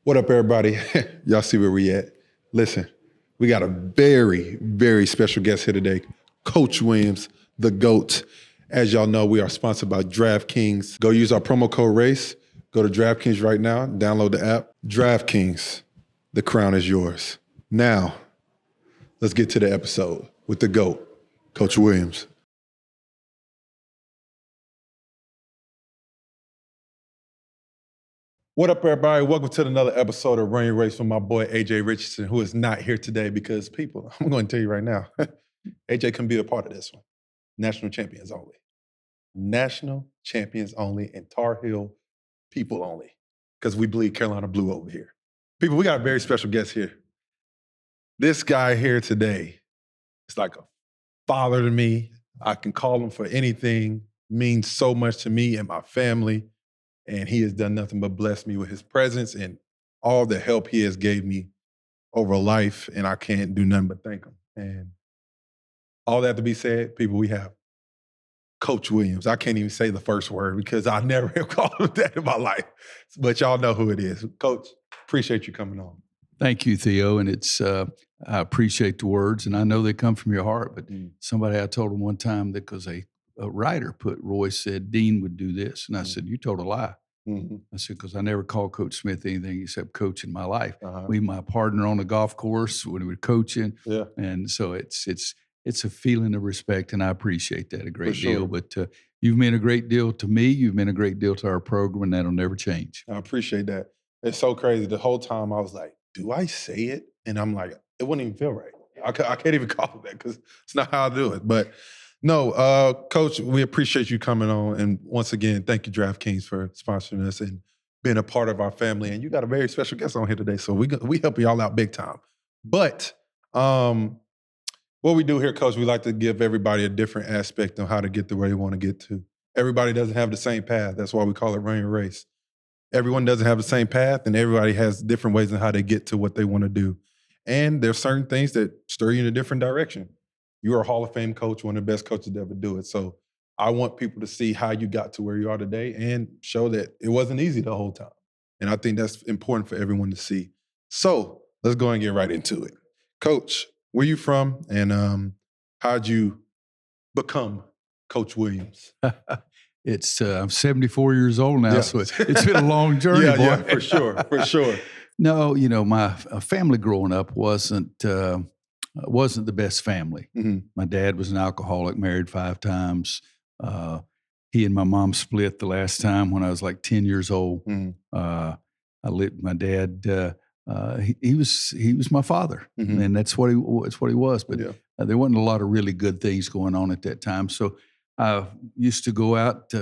What up, everybody? Y'all see where we at? Listen, we got a very, very special guest here today, Coach Williams, the GOAT. As y'all know, we are sponsored by DraftKings. Go use our promo code RACE. Go to DraftKings right now, download the app. DraftKings, the crown is yours. Now, let's get to the episode with the GOAT, Coach Williams. What up, everybody? Welcome to another episode of Run Your Race with my boy, AJ Richardson, who is not here today because people, I'm going to tell you right now, AJ can be a part of this one. National champions only. National champions only and Tar Heel people only because we bleed Carolina blue over here. People, we got a very special guest here. This guy here today is like a father to me. I can call him for anything. Means so much to me and my family. And he has done nothing but bless me with his presence and all the help he has gave me over life. And I can't do nothing but thank him. And all that to be said, people, we have Coach Williams. I can't even say the first word because I never have called him that in my life. But y'all know who it is. Coach, appreciate you coming on. Thank you, Theo. And it's I appreciate the words. And I know they come from your heart. But somebody, I told him one time that because a writer Roy said Dean would do this. And I said, you told a lie. I said, because I never called Coach Smith anything except coach in my life. We my partner on the golf course when we were coaching. Yeah. And so it's a feeling of respect, and I appreciate that a great deal. But you've meant a great deal to me. You've meant a great deal to our program, and that'll never change. I appreciate that. It's so crazy. The whole time I was like, do I say it? And I'm like, it wouldn't even feel right. I can't even call it that because it's not how I do it. But no, Coach, we appreciate you coming on. And once again, thank you, DraftKings, for sponsoring us and being a part of our family. And you got a very special guest on here today, so we help y'all out big time. But what we do here, Coach, we like to give everybody a different aspect on how to get to where they want to get to. Everybody doesn't have the same path. That's why we call it Run Your Race. Everyone doesn't have the same path, and everybody has different ways on how they get to what they want to do. And there's certain things that stir you in a different direction. You're a Hall of Fame coach, one of the best coaches to ever do it. So I want people to see how you got to where you are today and show that it wasn't easy the whole time. And I think that's important for everyone to see. So let's go and get right into it. Coach, where you from, and how'd you become Coach Williams? I'm 74 years old now, so it's been a long journey, boy. Yeah, for sure. No, my family growing up wasn't the best family. My dad was an alcoholic, married 5 times. He and my mom split the last time when I was like 10 years old. My dad. He was my father, and that's what he was. But there wasn't a lot of really good things going on at that time. So I used to go out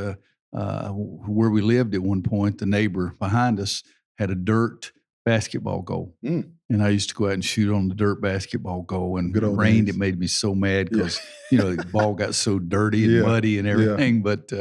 where we lived at one point. The neighbor behind us had a dirt basketball goal, and I used to go out and shoot on the dirt basketball goal. And it rained. It made me so mad because the ball got so dirty and muddy and everything. But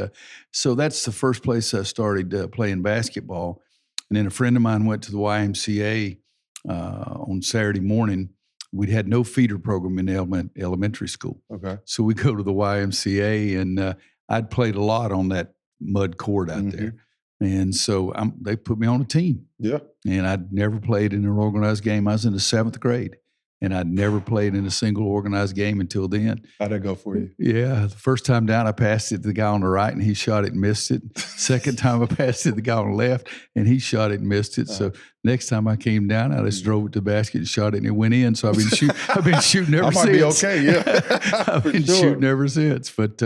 so that's the first place I started playing basketball. And then a friend of mine went to the YMCA on Saturday morning. We'd had no feeder program in elementary school. Okay. So we go to the YMCA, and I'd played a lot on that mud court out there. And so they put me on a team. Yeah. And I'd never played in an organized game. I was in the 7th grade, and I'd never played in a single organized game until then. How'd that go for you? Yeah. The first time down, I passed it to the guy on the right, and he shot it and missed it. Second time, I passed it to the guy on the left, and he shot it and missed it. So next time I came down, I just drove it to the basket and shot it, and it went in. So I've been shooting ever since. I might be okay, yeah. I've been shooting ever since. But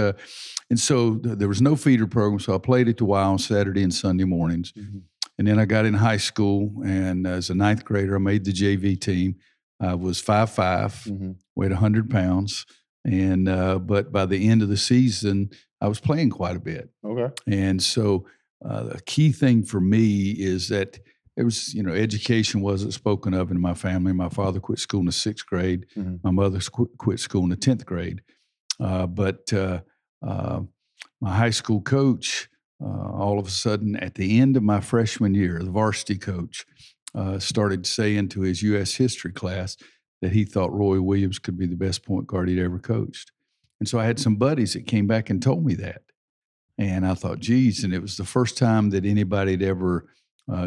and so there was no feeder program, so I played at the Y on Saturday and Sunday mornings. And then I got in high school, and as a 9th grader, I made the JV team. I was 5'5", weighed 100 pounds, and but by the end of the season, I was playing quite a bit. Okay. And so the key thing for me is that there was, education wasn't spoken of in my family. My father quit school in the 6th grade. My mother quit school in the 10th grade. But my high school coach, all of a sudden, at the end of my freshman year, the varsity coach, started saying to his U.S. history class that he thought Roy Williams could be the best point guard he'd ever coached. And so I had some buddies that came back and told me that. And I thought, geez, and it was the first time that anybody had ever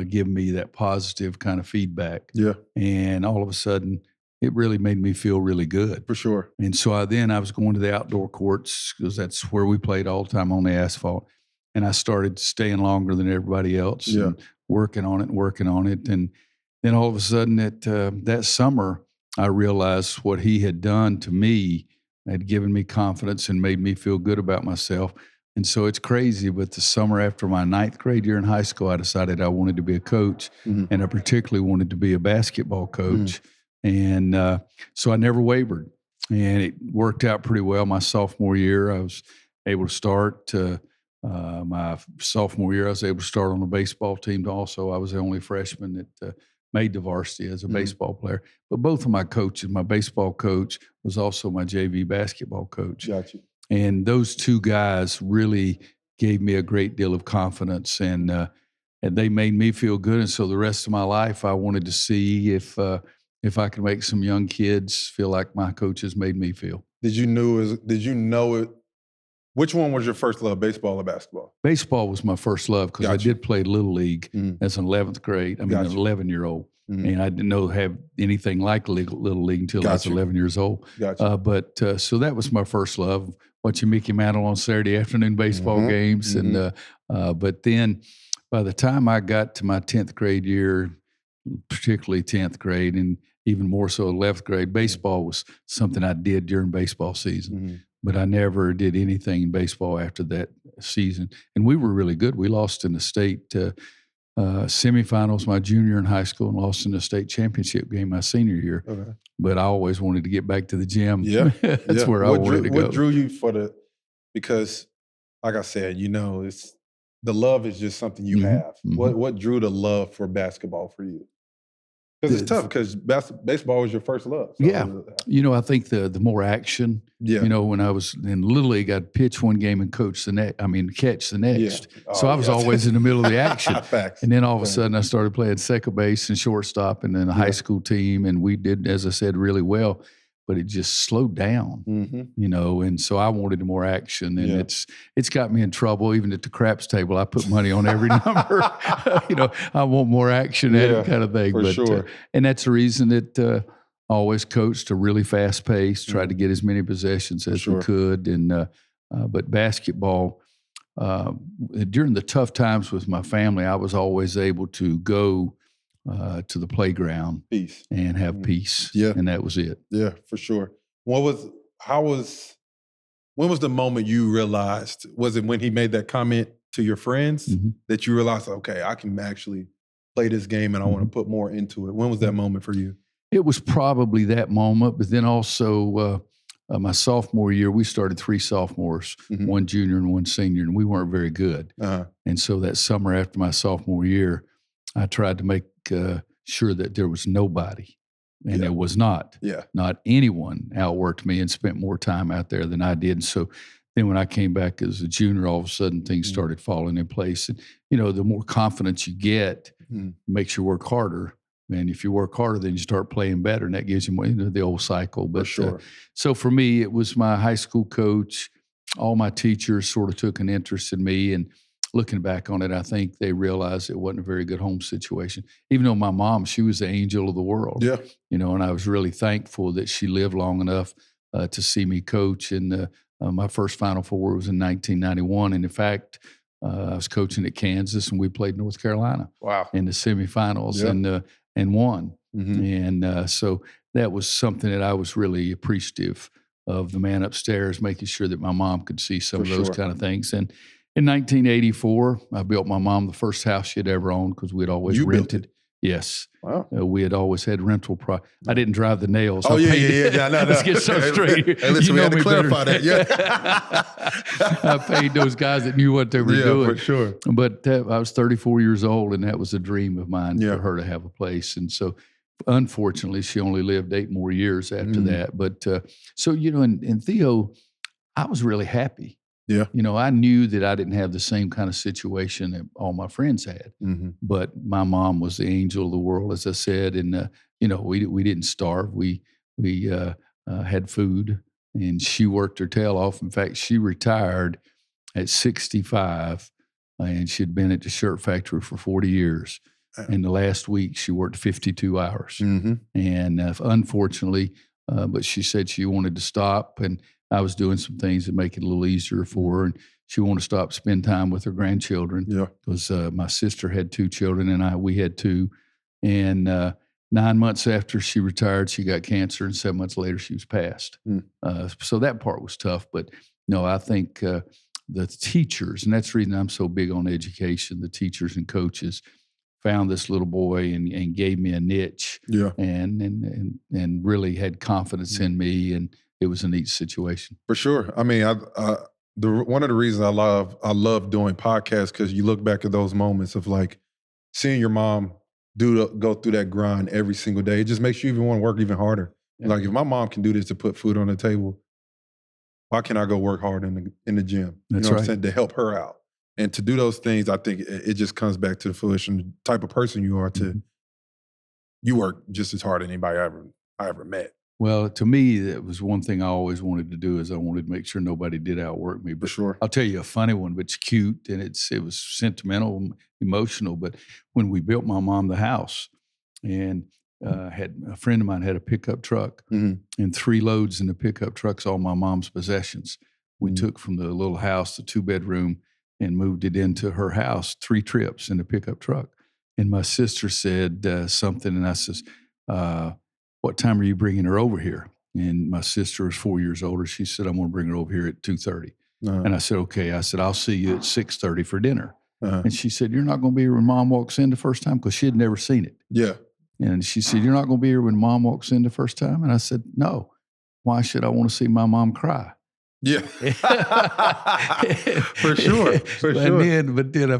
giving me that positive kind of feedback. Yeah. And all of a sudden, it really made me feel really good. For sure. And so I was going to the outdoor courts because that's where we played all the time on the asphalt. And I started staying longer than everybody else and working on it. And then all of a sudden that summer, I realized what he had done to me had given me confidence and made me feel good about myself. And so it's crazy, but the summer after my 9th grade year in high school, I decided I wanted to be a coach, and I particularly wanted to be a basketball coach. And so I never wavered, and it worked out pretty well. My sophomore year, I was able to start. My sophomore year, I was able to start on the baseball team also. I was the only freshman that made the varsity as a baseball player. But both of my coaches, my baseball coach was also my JV basketball coach. Gotcha. And those two guys really gave me a great deal of confidence, and they made me feel good. And so the rest of my life, I wanted to see if I could make some young kids feel like my coaches made me feel. Did you know it? Which one was your first love, baseball or basketball? Baseball was my first love because I did play Little League as an 11th grade. I mean, an 11-year-old. And I didn't have anything like Little League until I was 11 years old. So that was my first love, watching Mickey Mantle on Saturday afternoon baseball games. And but then by the time I got to my 10th grade year, particularly 10th grade and even more so 11th grade, baseball was something I did during baseball season. But I never did anything in baseball after that season. And we were really good. We lost in the state semifinals my junior in high school and lost in the state championship game my senior year. Okay. But I always wanted to get back to the gym. Yeah. That's where I wanted to go. What drew you because like I said, it's the love is just something you have. What drew the love for basketball for you? Because it's tough because baseball was your first love. So I think the more action. Yeah. When I was in Little League, I'd pitch one game and catch the next. Yeah. So I was always in the middle of the action. Facts. And then all of a sudden I started playing second base and shortstop and then a high school team. And we did, as I said, really well. But it just slowed down, and so I wanted more action, and it's got me in trouble. Even at the craps table, I put money on every number. I want more action, that kind of thing. For sure. And that's the reason that I always coached a really fast pace, tried to get as many possessions as we could. And but basketball, during the tough times with my family, I was always able to go to the playground and have peace. Yeah. And that was it. Yeah, for sure. When was the moment you realized, was it when he made that comment to your friends that you realized, okay, I can actually play this game and I want to put more into it? When was that moment for you? It was probably that moment, but then also my sophomore year, we started 3 sophomores, one junior and one senior, and we weren't very good. And so that summer after my sophomore year, I tried to make sure that there was nobody, and there was not. Yeah. Not anyone outworked me and spent more time out there than I did. And so then when I came back as a junior, all of a sudden things started falling in place. And, the more confidence you get makes you work harder. And if you work harder, then you start playing better, and that gives you more, the old cycle. But so for me, it was my high school coach. All my teachers sort of took an interest in me, and looking back on it, I think they realized it wasn't a very good home situation. Even though my mom, she was the angel of the world. Yeah. And I was really thankful that she lived long enough to see me coach. And my first Final Four was in 1991. And in fact, I was coaching at Kansas, and we played North Carolina. Wow. In the semifinals and won. And so that was something that I was really appreciative of, the man upstairs, making sure that my mom could see some of those kind of things. And in 1984, I built my mom the first house she had ever owned because we had always rented. Yes. Wow. We had always had rental. I didn't drive the nails. Oh, yeah. No. Let's get so straight here. Hey, listen, we had to clarify that. Yeah. I paid those guys that knew what they were doing. Yeah, for sure. But I was 34 years old, and that was a dream of mine for her to have a place. And so, unfortunately, she only lived 8 more years after that. But so, and Theo, I was really happy. Yeah. I knew that I didn't have the same kind of situation that all my friends had, but my mom was the angel of the world, as I said. And, we didn't starve. We had food, and she worked her tail off. In fact, she retired at 65, and she'd been at the shirt factory for 40 years. And the last week she worked 52 hours. And unfortunately, but she said she wanted to stop, and I was doing some things to make it a little easier for her. And she wanted to stop, spend time with her grandchildren. Because my sister had 2 children and we had 2. And 9 months after she retired, she got cancer, and 7 months later she was passed. So that part was tough. But no, I think the teachers, and that's the reason I'm so big on education, the teachers and coaches found this little boy and gave me a niche and really had confidence in me, and it was a neat situation. For sure. I mean, one of the reasons I love doing podcasts, because you look back at those moments of like seeing your mom go through that grind every single day. It just makes you even want to work even harder. Like, if my mom can do this to put food on the table, why can't I go work hard in the gym? You know what I'm saying? To help her out. And to do those things, I think it just comes back to the fruition, the type of person you are. You work just as hard as anybody I ever met. Well, to me, that was one thing I always wanted to do, is I wanted to make sure nobody did outwork me. But for sure. I'll tell you a funny one, but it's cute, and it was sentimental, emotional. But when we built my mom the house, and had a friend of mine had a pickup truck, and 3 loads in the pickup truck's all my mom's possessions. We took from the little house, the 2-bedroom, and moved it into her house, 3 trips in the pickup truck. And my sister said something, and I says, what time are you bringing her over here? And my sister was 4 years older. She said, I'm going to bring her over here at 2:30. And I said, okay. I said, I'll see you at 6:30 for dinner. And she said, you're not going to be here when Mom walks in the first time? Because she had never seen it. And she said, you're not going to be here when Mom walks in the first time? And I said, no. Why should I want to see my mom cry? For sure. But then I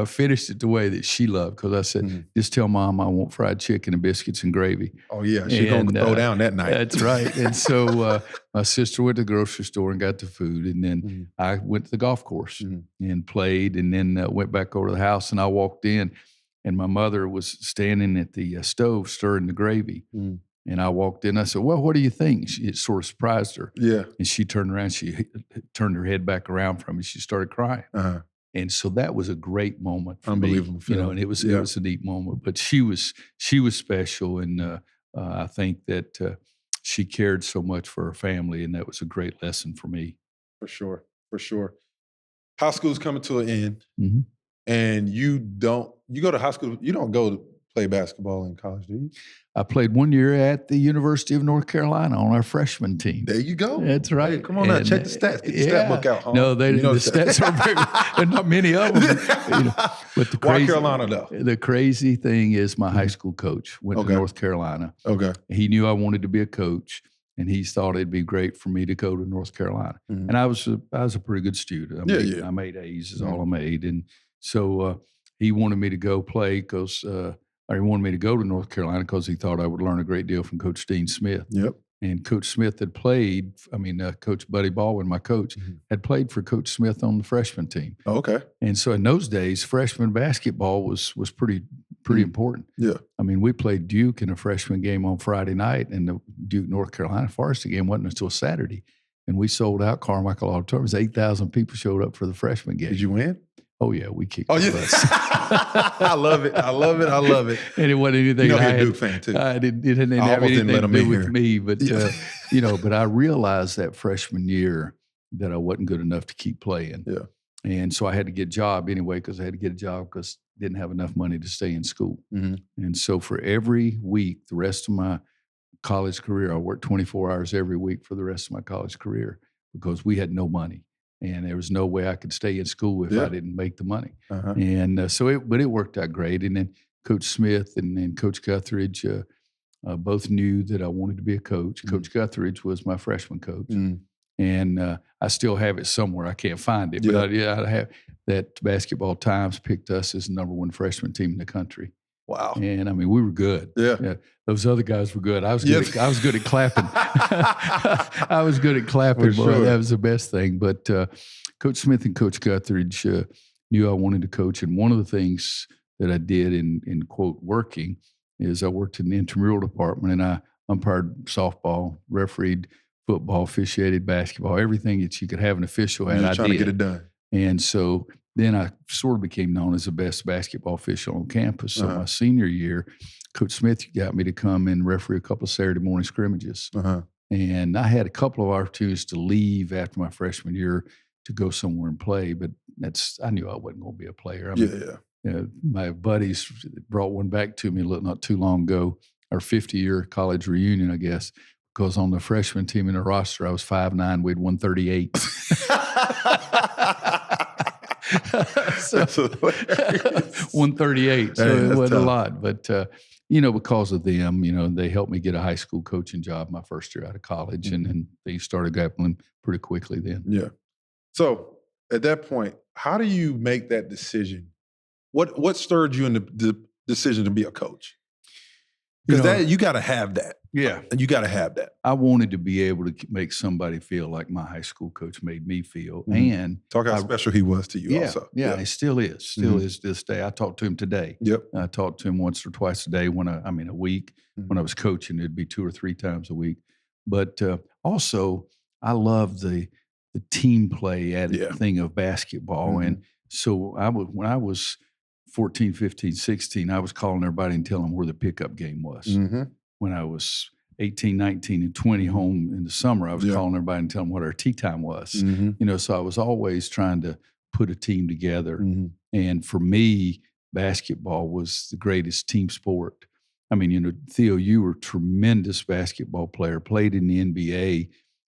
finished it the way that she loved, because I said, just tell Mom I want fried chicken and biscuits and gravy. Oh, yeah. She's going to throw down that night. That's right. And so my sister went to the grocery store and got the food. And then I went to the golf course and played, and then went back over to the house. And I walked in, and my mother was standing at the stove stirring the gravy. And I walked in. I said, well, what do you think? It sort of surprised her. And she turned around. She turned her head back around from me. She started crying. And so that was a great moment for me. And it was a neat moment. But she was special, and I think that she cared so much for her family, and that was a great lesson for me. For sure. High school's coming to an end, and you go to high school. You don't go to play basketball in college, do you? I played 1 year at the University of North Carolina on our freshman team. There you go. That's right. Hey, come on now, check the stats. Get the stat book out. Huh? No, the stats are very, there are not many of them. But Why Carolina, though? The crazy thing is my high school coach went to North Carolina. He knew I wanted to be a coach, and he thought it'd be great for me to go to North Carolina. And I was a pretty good student. I made A's is all I made. And so he wanted me to go play because he wanted me to go to North Carolina because he thought I would learn a great deal from Coach Dean Smith. And Coach Smith had played, Coach Buddy Baldwin, my coach, had played for Coach Smith on the freshman team. And so in those days, freshman basketball was pretty important. We played Duke in a freshman game on Friday night, and the Duke North Carolina varsity game wasn't until Saturday. And we sold out Carmichael Auditorium. 8,000 people showed up for the freshman game. Did you win? Oh, yeah, we kicked the bus. I love it. And it wasn't anything. You're a Duke fan, too. It didn't have anything to do with me. But, but I realized that freshman year that I wasn't good enough to keep playing. And so I had to get a job anyway, because I had to get a job because I didn't have enough money to stay in school. And so for every week, the rest of my college career, I worked 24 hours every week for the rest of my college career, because we had no money. And there was no way I could stay in school if I didn't make the money. And but it worked out great. And then Coach Smith and Coach Guthridge both knew that I wanted to be a coach. Coach Guthridge was my freshman coach. And I still have it somewhere. I can't find it. But I have that. Basketball Times picked us as the #1 freshman team in the country. Wow. And we were good. Those other guys were good. I was good. I was good at clapping. I was good at clapping. Boy, that was the best thing. But Coach Smith and Coach Guthridge knew I wanted to coach. And one of the things that I did in quote working is I worked in the intramural department, and I umpired softball, refereed football, officiated basketball, everything that you could have an official at. I did. Trying to get it done. And so then I sort of became known as the best basketball official on campus. So my senior year, Coach Smith got me to come and referee a couple of Saturday morning scrimmages. And I had a couple of opportunities to leave after my freshman year to go somewhere and play, but I knew I wasn't going to be a player. I mean, my buddies brought one back to me not too long ago, our 50-year college reunion, I guess, because on the freshman team in the roster, I was 5'9", weighed 138. So 138, so it wasn't tough. A lot. But, because of them, they helped me get a high school coaching job my first year out of college, and then they started grappling pretty quickly then. Yeah. So at that point, how do you make that decision? What stirred you in the decision to be a coach? Because you got to have that. Yeah. And you got to have that. I wanted to be able to make somebody feel like my high school coach made me feel. And talk how special he was to you also. Yeah, he still is. Still is to this day. I talked to him today. Yep. I talked to him once or twice a day a week. When I was coaching, it'd be 2 or 3 times a week. But also, I love the team play thing of basketball. And so when I was 14, 15, 16, I was calling everybody and telling them where the pickup game was. When I was 18, 19, and 20 home in the summer, I was calling everybody and telling them what our tea time was. So I was always trying to put a team together. And for me, basketball was the greatest team sport. I mean, Theo, you were a tremendous basketball player, played in the NBA.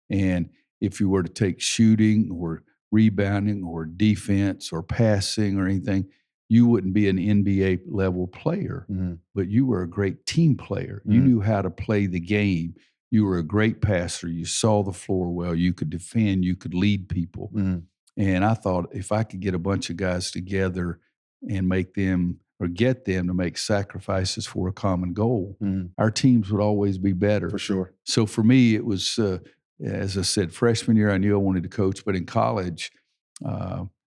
And if you were to take shooting or rebounding or defense or passing or anything, you wouldn't be an NBA level player, but you were a great team player. You knew how to play the game. You were a great passer. You saw the floor well. You could defend. You could lead people. And I thought if I could get a bunch of guys together and make them or get them to make sacrifices for a common goal, our teams would always be better. For sure. So for me, it was, as I said, freshman year, I knew I wanted to coach, but in college,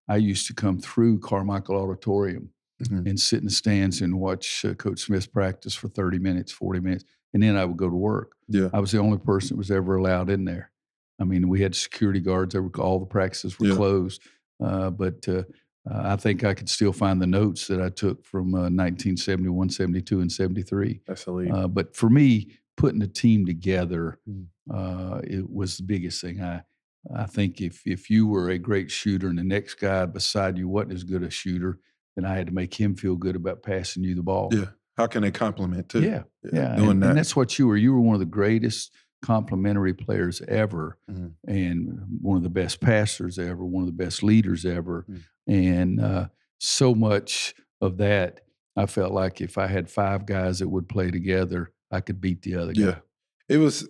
I used to come through Carmichael Auditorium and sit in the stands and watch Coach Smith practice for 30 minutes, 40 minutes, and then I would go to work. Yeah. I was the only person that was ever allowed in there. I mean, we had security guards. All the practices were closed. But I think I could still find the notes that I took from 1971, 72, and 73. That's elite. But for me, putting a team together, it was the biggest thing. I think if you were a great shooter and the next guy beside you wasn't as good a shooter, then I had to make him feel good about passing you the ball. Yeah. How can they complement too? Yeah. Doing that. And that's what you were. You were one of the greatest complimentary players ever and one of the best passers ever, one of the best leaders ever. And so much of that, I felt like if I had 5 guys that would play together, I could beat the other guy. Yeah. It was,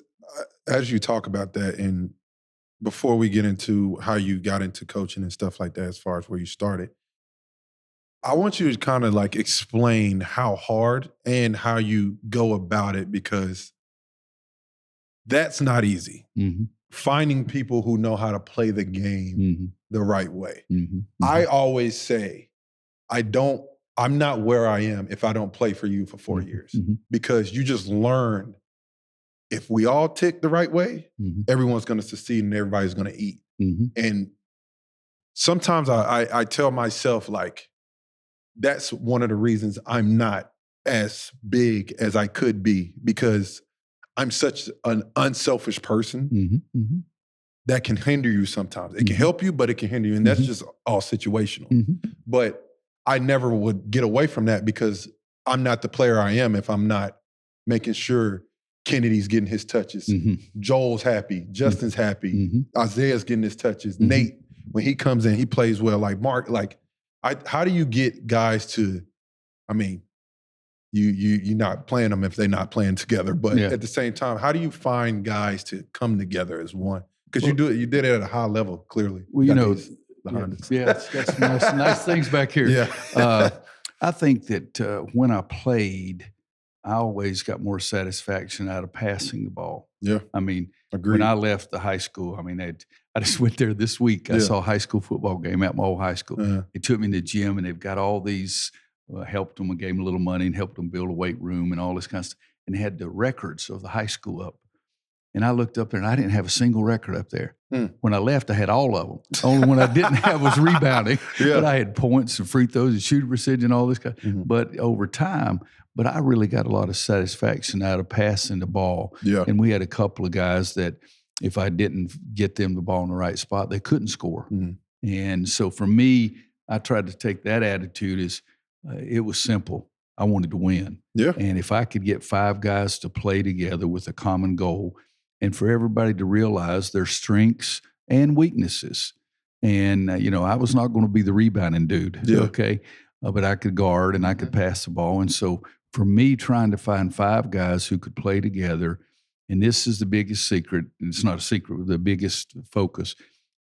as you talk about that, and before we get into how you got into coaching and stuff like that, as far as where you started, I want you to kind of like explain how hard and how you go about it, because that's not easy. Finding people who know how to play the game the right way. I always say, I'm not where I am if I don't play for you for 4 years, because you just learn if we all tick the right way, everyone's going to succeed and everybody's going to eat. And sometimes I tell myself, like, that's one of the reasons I'm not as big as I could be, because I'm such an unselfish person that can hinder you sometimes. It can help you, but it can hinder you. And that's just all situational. But I never would get away from that, because I'm not the player I am if I'm not making sure Kennedy's getting his touches. Joel's happy. Justin's happy. Isaiah's getting his touches. Nate, when he comes in, he plays well. Like Mark, how do you get guys to, I mean, you're not playing them if they're not playing together, but at the same time, how do you find guys to come together as one? Because you did it at a high level, clearly. Well, that's nice things back here. Yeah. I think that when I played, I always got more satisfaction out of passing the ball. Yeah. I mean, Agreed. When I left the high school, I mean, I just went there this week. I saw a high school football game at my old high school. They took me in the gym, and they've got all these, helped them and gave them a little money and helped them build a weight room and all this kind of stuff. And they had the records of the high school up. And I looked up there, and I didn't have a single record up there. Mm. When I left, I had all of them. Only one I didn't have was rebounding. Yeah. But I had points and free throws and shooting percentage and all this kind. Mm-hmm. But over time, I really got a lot of satisfaction out of passing the ball. Yeah. And we had a couple of guys that if I didn't get them the ball in the right spot, they couldn't score. Mm-hmm. And so for me, I tried to take that attitude as it was simple. I wanted to win. Yeah. And if I could get 5 guys to play together with a common goal and for everybody to realize their strengths and weaknesses. And, I was not going to be the rebounding dude, okay? But I could guard and I could pass the ball. And so for me, trying to find 5 guys who could play together, and this is the biggest secret, and it's not a secret, the biggest focus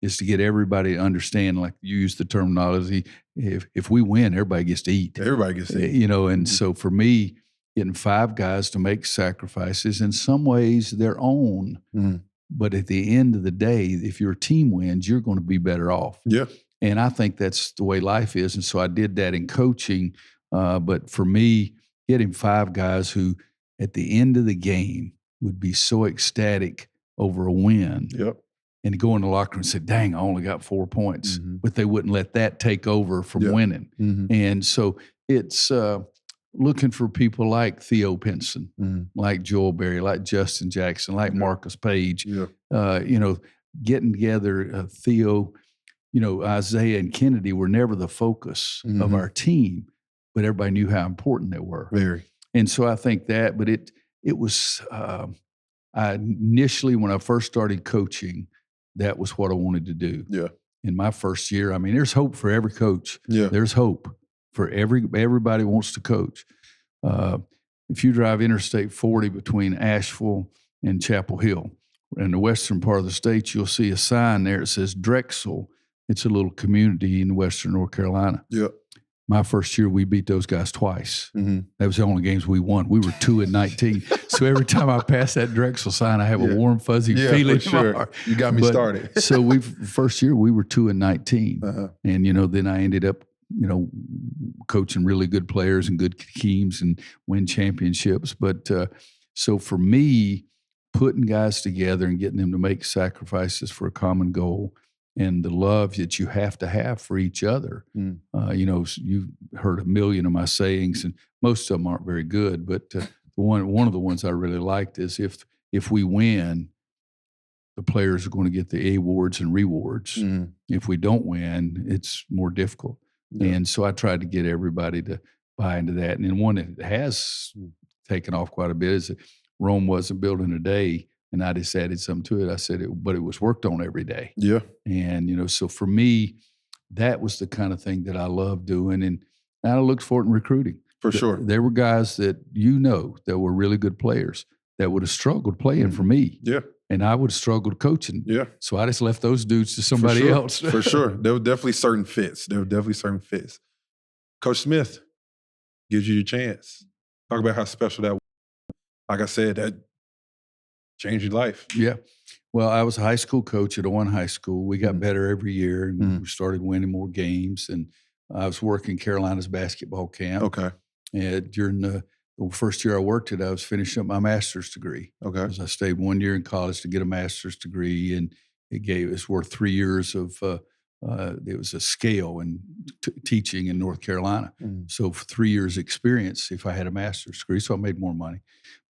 is to get everybody to understand, like you use the terminology, if we win, everybody gets to eat. Everybody gets to eat. And so for me, getting 5 guys to make sacrifices, in some ways their own, but at the end of the day, if your team wins, you're going to be better off. Yeah. And I think that's the way life is. And so I did that in coaching. But for me, getting 5 guys who at the end of the game would be so ecstatic over a win. Yep. And go in the locker room and say, dang, I only got 4 points. Mm-hmm. But they wouldn't let that take over from winning. Mm-hmm. And so it's looking for people like Theo Pinson, like Joel Berry, like Justin Jackson, like Marcus Page, getting together. Theo, Isaiah and Kennedy were never the focus of our team, but everybody knew how important they were. Very. And so I think that, but it was, initially when I first started coaching, that was what I wanted to do. Yeah. In my first year, there's hope for every coach. Yeah. There's hope for everybody wants to coach. If you drive Interstate 40 between Asheville and Chapel Hill, in the western part of the state, you'll see a sign there that says Drexel. It's a little community in western North Carolina. Yeah. My first year, we beat those guys twice. Mm-hmm. That was the only games we won. We were 2-19. So every time I pass that Drexel sign, I have a warm, fuzzy feeling for sure. in my heart. You got me started. So first year, we were 2-19. Uh-huh. And, then I ended up, coaching really good players and good teams and win championships. But so for me, putting guys together and getting them to make sacrifices for a common goal and the love that you have to have for each other. You've heard a million of my sayings, and most of them aren't very good. But one of the ones I really liked is if we win, the players are going to get the awards and rewards. If we don't win, it's more difficult. Yeah. And so I tried to get everybody to buy into that. And then one that has taken off quite a bit is that Rome wasn't built in a day. And I just added something to it. I said, but it was worked on every day. Yeah. And, so for me, that was the kind of thing that I loved doing. And I looked for it in recruiting. For sure. There were guys that that were really good players that would have struggled playing for me. Yeah. And I would have struggled coaching. Yeah. So I just left those dudes to somebody else. For sure. There were definitely certain fits. Coach Smith gives you your chance. Talk about how special that was. Like I said, that changed your life. Yeah. Well, I was a high school coach at Owen High School. We got better every year, and we started winning more games. And I was working Carolina's basketball camp. Okay. And during the first year I worked it, I was finishing up my master's degree. Okay. Because I stayed 1 year in college to get a master's degree, and it's worth 3 years of it was a scale in teaching in North Carolina. So for 3 years experience, if I had a master's degree, so I made more money,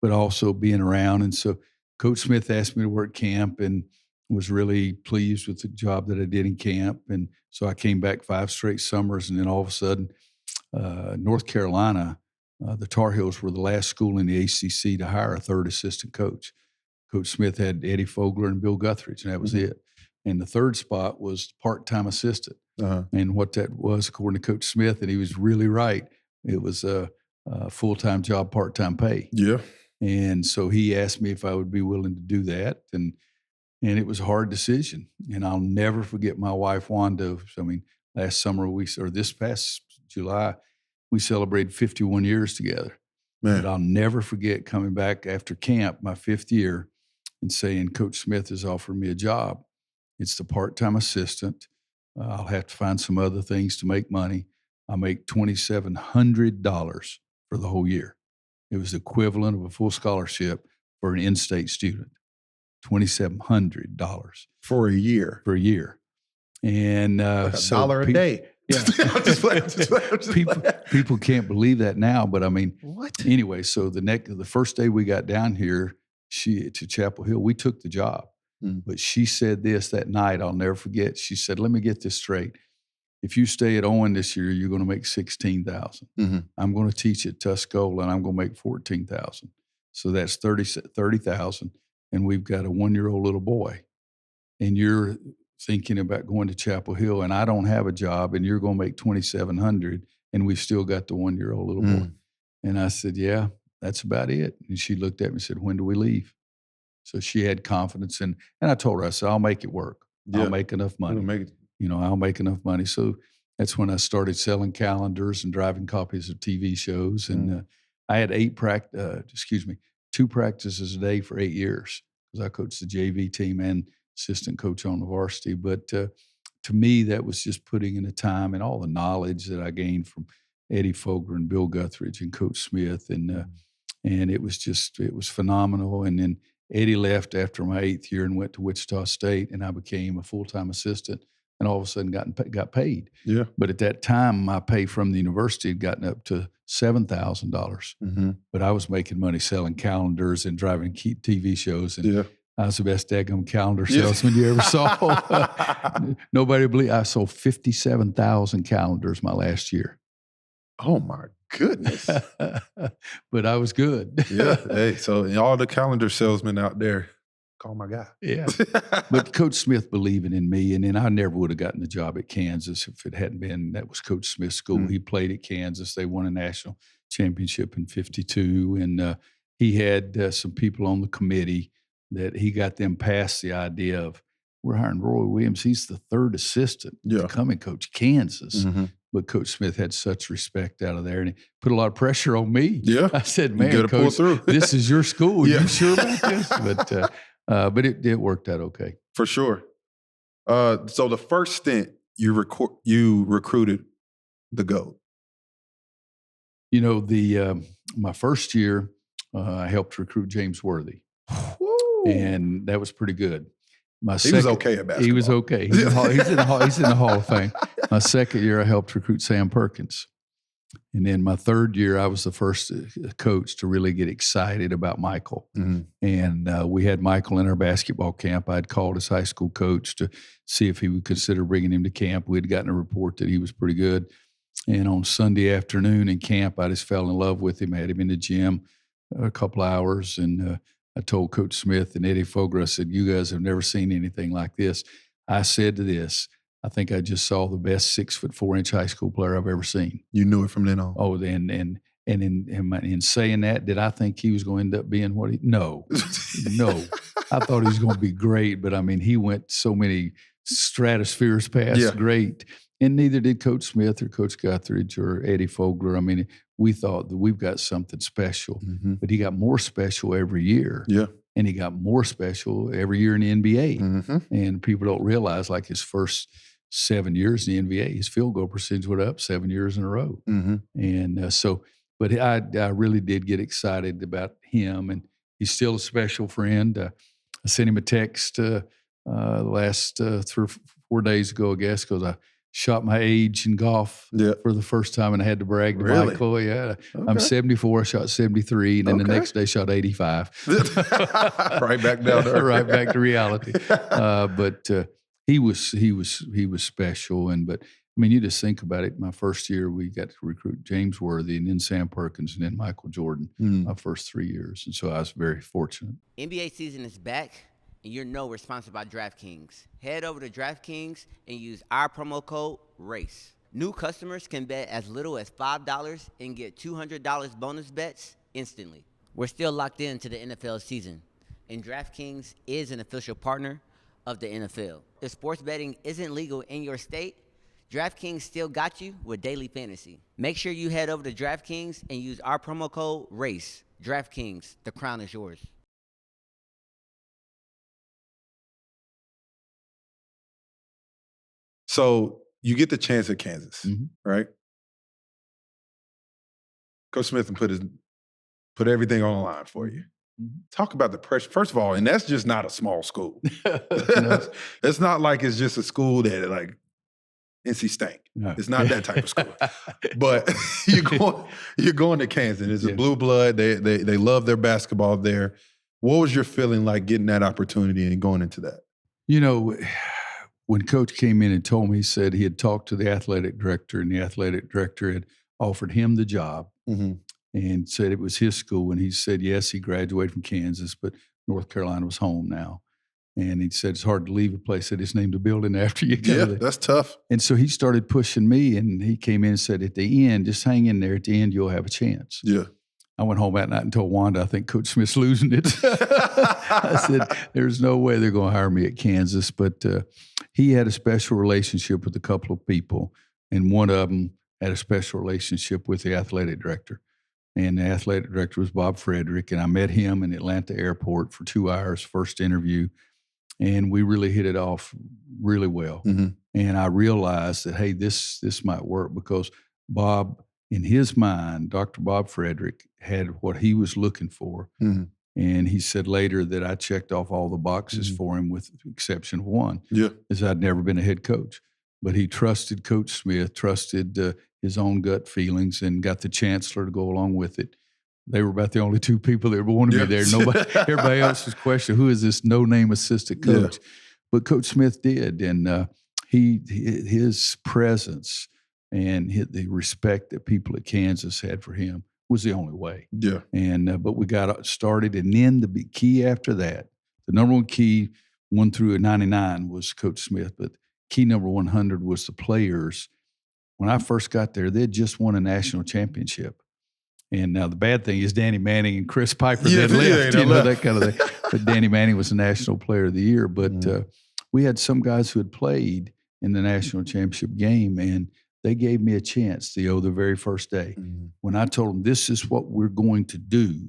but also being around. And so Coach Smith asked me to work camp and was really pleased with the job that I did in camp. And so I came back 5 straight summers, and then all of a sudden, North Carolina, the Tar Heels were the last school in the ACC to hire a third assistant coach. Coach Smith had Eddie Fogler and Bill Guthridge, and that was it. And the third spot was part-time assistant. And what that was, according to Coach Smith, and he was really right, it was a full-time job, part-time pay. Yeah. And so he asked me if I would be willing to do that. And it was a hard decision. And I'll never forget my wife, Wanda. Last summer, this past July, we celebrated 51 years together. Man. But I'll never forget coming back after camp, my 5th year, and saying, Coach Smith has offered me a job. It's the part-time assistant. I'll have to find some other things to make money. I make $2,700 for the whole year. It was the equivalent of a full scholarship for an in-state student. $2,700 for a year. for a year. And Like so $1 a day. Yeah. I'm just playing. People can't believe that now, but I mean, What? anyway, so the first day we got down here to Chapel Hill, we took the job. But she said this that night, I'll never forget. She said, let me get this straight. If you stay at Owen this year, you're going to make $16,000. I'm going to teach at Tuscola, and I'm going to make $14,000. So that's $30,000, and we've got a 1-year-old little boy. And you're thinking about going to Chapel Hill, and I don't have a job, and you're going to make $2,700, and we've still got the 1-year-old little boy. And I said, yeah, that's about it. And she looked at me and said, when do we leave? So she had confidence, and I told her, I said, I'll make it work. I'll make enough money. I'll make enough money. So that's when I started selling calendars and driving copies of TV shows. And I had 2 practices a day for 8 years because I coached the JV team and assistant coach on the varsity. But to me, that was just putting in the time and all the knowledge that I gained from Eddie Fogler and Bill Guthridge and Coach Smith. And it was phenomenal. And then Eddie left after my 8th year and went to Wichita State, and I became a full-time assistant. And all of a sudden got paid. Yeah. But at that time, my pay from the university had gotten up to $7,000. But I was making money selling calendars and driving TV shows. And I was the best daggum calendar salesman you ever saw. Nobody believed I sold 57,000 calendars my last year. Oh my goodness! But I was good. Yeah. Hey, so all the calendar salesmen out there, call my guy. Yeah. But Coach Smith believing in me, and then I never would have gotten the job at Kansas if it hadn't been. That was Coach Smith's school. He played at Kansas. They won a national championship in '52, and he had some people on the committee that he got them past the idea of we're hiring Roy Williams. He's the 3rd assistant to come and coach Kansas. But Coach Smith had such respect out of there, and he put a lot of pressure on me. Yeah. I said, man, Coach, this is your school. You sure about this? But it worked out okay. For sure. So the first stint you recruited the GOAT. My first year, I helped recruit James Worthy. Woo. And that was pretty good. He was okay at basketball. He was okay. He's in the Hall of Fame. My second year, I helped recruit Sam Perkins. And then my third year, I was the first coach to really get excited about Michael. And we had Michael in our basketball camp. I'd called his high school coach to see if he would consider bringing him to camp. We had gotten a report that he was pretty good. And on Sunday afternoon in camp, I just fell in love with him. I had him in the gym a couple hours, and I told Coach Smith and Eddie Fogler, I said, you guys have never seen anything like this. I said to this, I think I just saw the best 6'4" high school player I've ever seen. You knew it from then on? Oh, and in saying that, did I think he was going to end up being what he? No, no. I thought he was going to be great, but I mean, he went so many stratospheres past great. And neither did Coach Smith or Coach Guthridge or Eddie Fogler. I mean, we thought that we've got something special, but he got more special every year. Yeah. And he got more special every year in the NBA. And people don't realize, like his first 7 years in the NBA, his field goal percentage went up 7 years in a row. And but I really did get excited about him, and he's still a special friend. I sent him a text the last 3 or 4 days ago, I guess, because I shot my age in golf for the first time, and I had to brag to Michael. Yeah, okay. I'm 74. I shot 73, and then the next day shot 85. Right back down to earth. Right back to reality. But he was special, but I mean, you just think about it. My first year, we got to recruit James Worthy, and then Sam Perkins, and then Michael Jordan. My first 3 years, and so I was very fortunate. NBA season is back, and we're sponsored by DraftKings. Head over to DraftKings and use our promo code RACE. New customers can bet as little as $5 and get $200 bonus bets instantly. We're still locked into the NFL season, and DraftKings is an official partner of the NFL. If sports betting isn't legal in your state, DraftKings still got you with daily fantasy. Make sure you head over to DraftKings and use our promo code RACE. DraftKings, the crown is yours. So you get the chance at Kansas, right? Coach Smith put everything on the line for you. Talk about the pressure. First of all, and that's just not a small school. No. It's not like it's just a school that like NC State. No. It's not that type of school. But you're going to Kansas. It's a blue blood. They love their basketball there. What was your feeling like getting that opportunity and going into that? You know, when Coach came in and told me, he said he had talked to the athletic director, and the athletic director had offered him the job and said it was his school. And he said, yes, he graduated from Kansas, but North Carolina was home now. And he said, it's hard to leave a place that is named a building after you. Yeah, that's tough. And so he started pushing me, and he came in and said, at the end, just hang in there. At the end, you'll have a chance. Yeah. I went home that night and told Wanda, I think Coach Smith's losing it. I said, there's no way they're going to hire me at Kansas. But he had a special relationship with a couple of people, and one of them had a special relationship with the athletic director. And the athletic director was Bob Frederick, and I met him in Atlanta airport for 2 hours, first interview, and we really hit it off really well. And I realized that, hey, this might work, because Bob, in his mind, Dr. Bob Frederick had what he was looking for. And he said later that I checked off all the boxes for him with the exception of one, is I'd never been a head coach. But he trusted Coach Smith, trusted his own gut feelings, and got the chancellor to go along with it. They were about the only two people that wanted me there. Everybody else was questioning, who is this no-name assistant coach? But Coach Smith did, and his presence and the respect that people at Kansas had for him was the only way. And but we got started, and then the key after that, the number one key, 1 through 99, was Coach Smith, but key number 100 was the players. When I first got there, they had just won a national championship. And now the bad thing is Danny Manning and Chris Piper that left, that kind of thing. But Danny Manning was the National Player of the Year. But we had some guys who had played in the national championship game, and they gave me a chance, Theo, the very first day. When I told them, this is what we're going to do,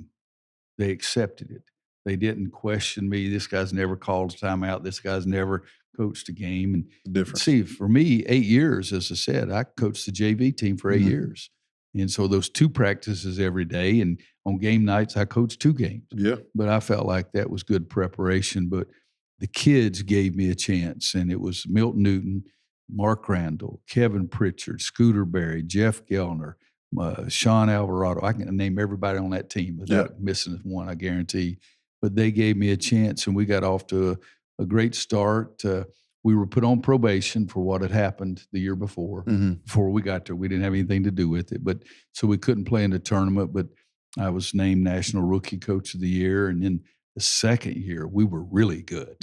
they accepted it. They didn't question me. This guy's never called a timeout. This guy's never coached a game. And see, for me, 8 years, as I said, I coached the JV team for 8 years. And so those 2 practices every day, and on game nights, I coached 2 games. But I felt like that was good preparation. But the kids gave me a chance, and it was Milton Newton, Mark Randall, Kevin Pritchard, Scooter Berry, Jeff Gellner, Sean Alvarado. I can name everybody on that team without missing one, I guarantee. But they gave me a chance, and we got off to a great start. We were put on probation for what had happened the year before. Before we got there, we didn't have anything to do with it. But so we couldn't play in the tournament, but I was named National Rookie Coach of the Year. And then the second year, we were really good.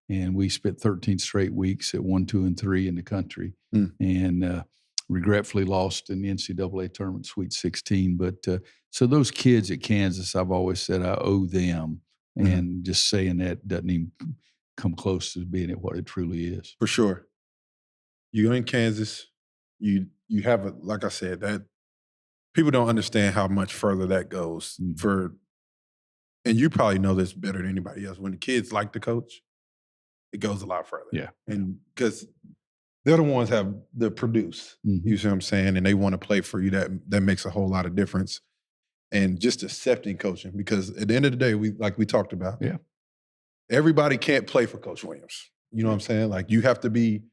And we spent 13 straight weeks at 1, 2, and 3 in the country. And regretfully lost in the NCAA tournament, Sweet 16. But so those kids at Kansas, I've always said I owe them. And just saying that doesn't even come close to being what it truly is. For sure. You're in Kansas. You have like I said, that people don't understand how much further that goes and you probably know this better than anybody else. When the kids like the coach, it goes a lot further. And because they're the ones have the produce, you see what I'm saying? And they want to play for you. That makes a whole lot of difference. And just accepting coaching, because at the end of the day, we talked about, everybody can't play for Coach Williams. You know what I'm saying? Like, you have to be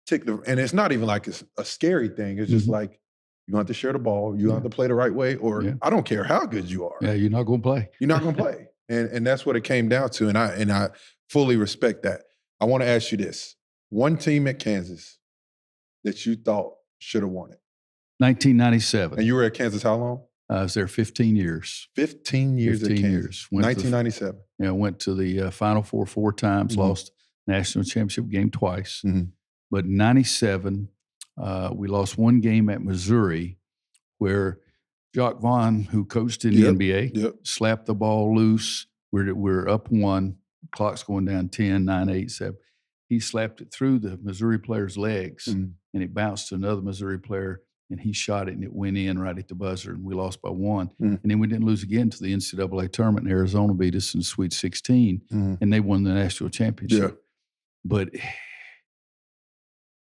particular. And it's not even like it's a scary thing. It's just like, you don't have to share the ball. You don't have to play the right way, or I don't care how good you are. You're not going to play. You're not going to play. And that's what it came down to. And I fully respect that. I want to ask you this. One team at Kansas that you thought should have won it. 1997. And you were at Kansas how long? I was there 15 years. 15 years 15 at Kansas. years. 1997. I went to the Final Four 4 times, lost national championship game twice. But in 97, we lost 1 game at Missouri where Jacques Vaughn, who coached in the NBA, slapped the ball loose. We're up 1, clock's going down 10, 9, 8, 7. He slapped it through the Missouri player's legs, and it bounced to another Missouri player, and he shot it, and it went in right at the buzzer, and we lost by 1. And then we didn't lose again to the NCAA tournament, and Arizona beat us in the Sweet 16, and they won the national championship. But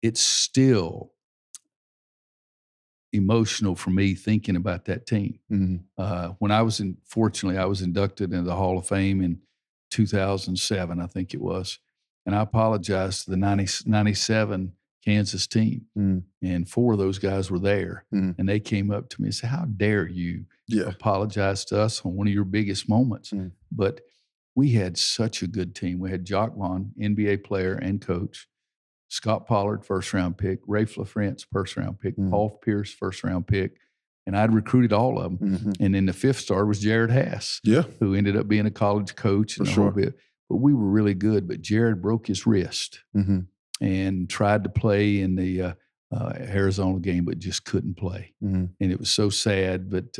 it's still emotional for me thinking about that team. When I was fortunately, I was inducted into the Hall of Fame in 2007, I think it was. And I apologized to the 97 Kansas team. And 4 of those guys were there. And they came up to me and said, how dare you apologize to us on one of your biggest moments? But we had such a good team. We had Jock Vaughn, NBA player and coach, Scott Pollard, first-round pick, Rafe LaFrance, first-round pick, Paul Pierce, first-round pick, and I'd recruited all of them. And then the 5th star was Jared Hass, who ended up being a college coach and a whole bit. But we were really good. But Jared broke his wrist and tried to play in the Arizona game, but just couldn't play. And it was so sad. But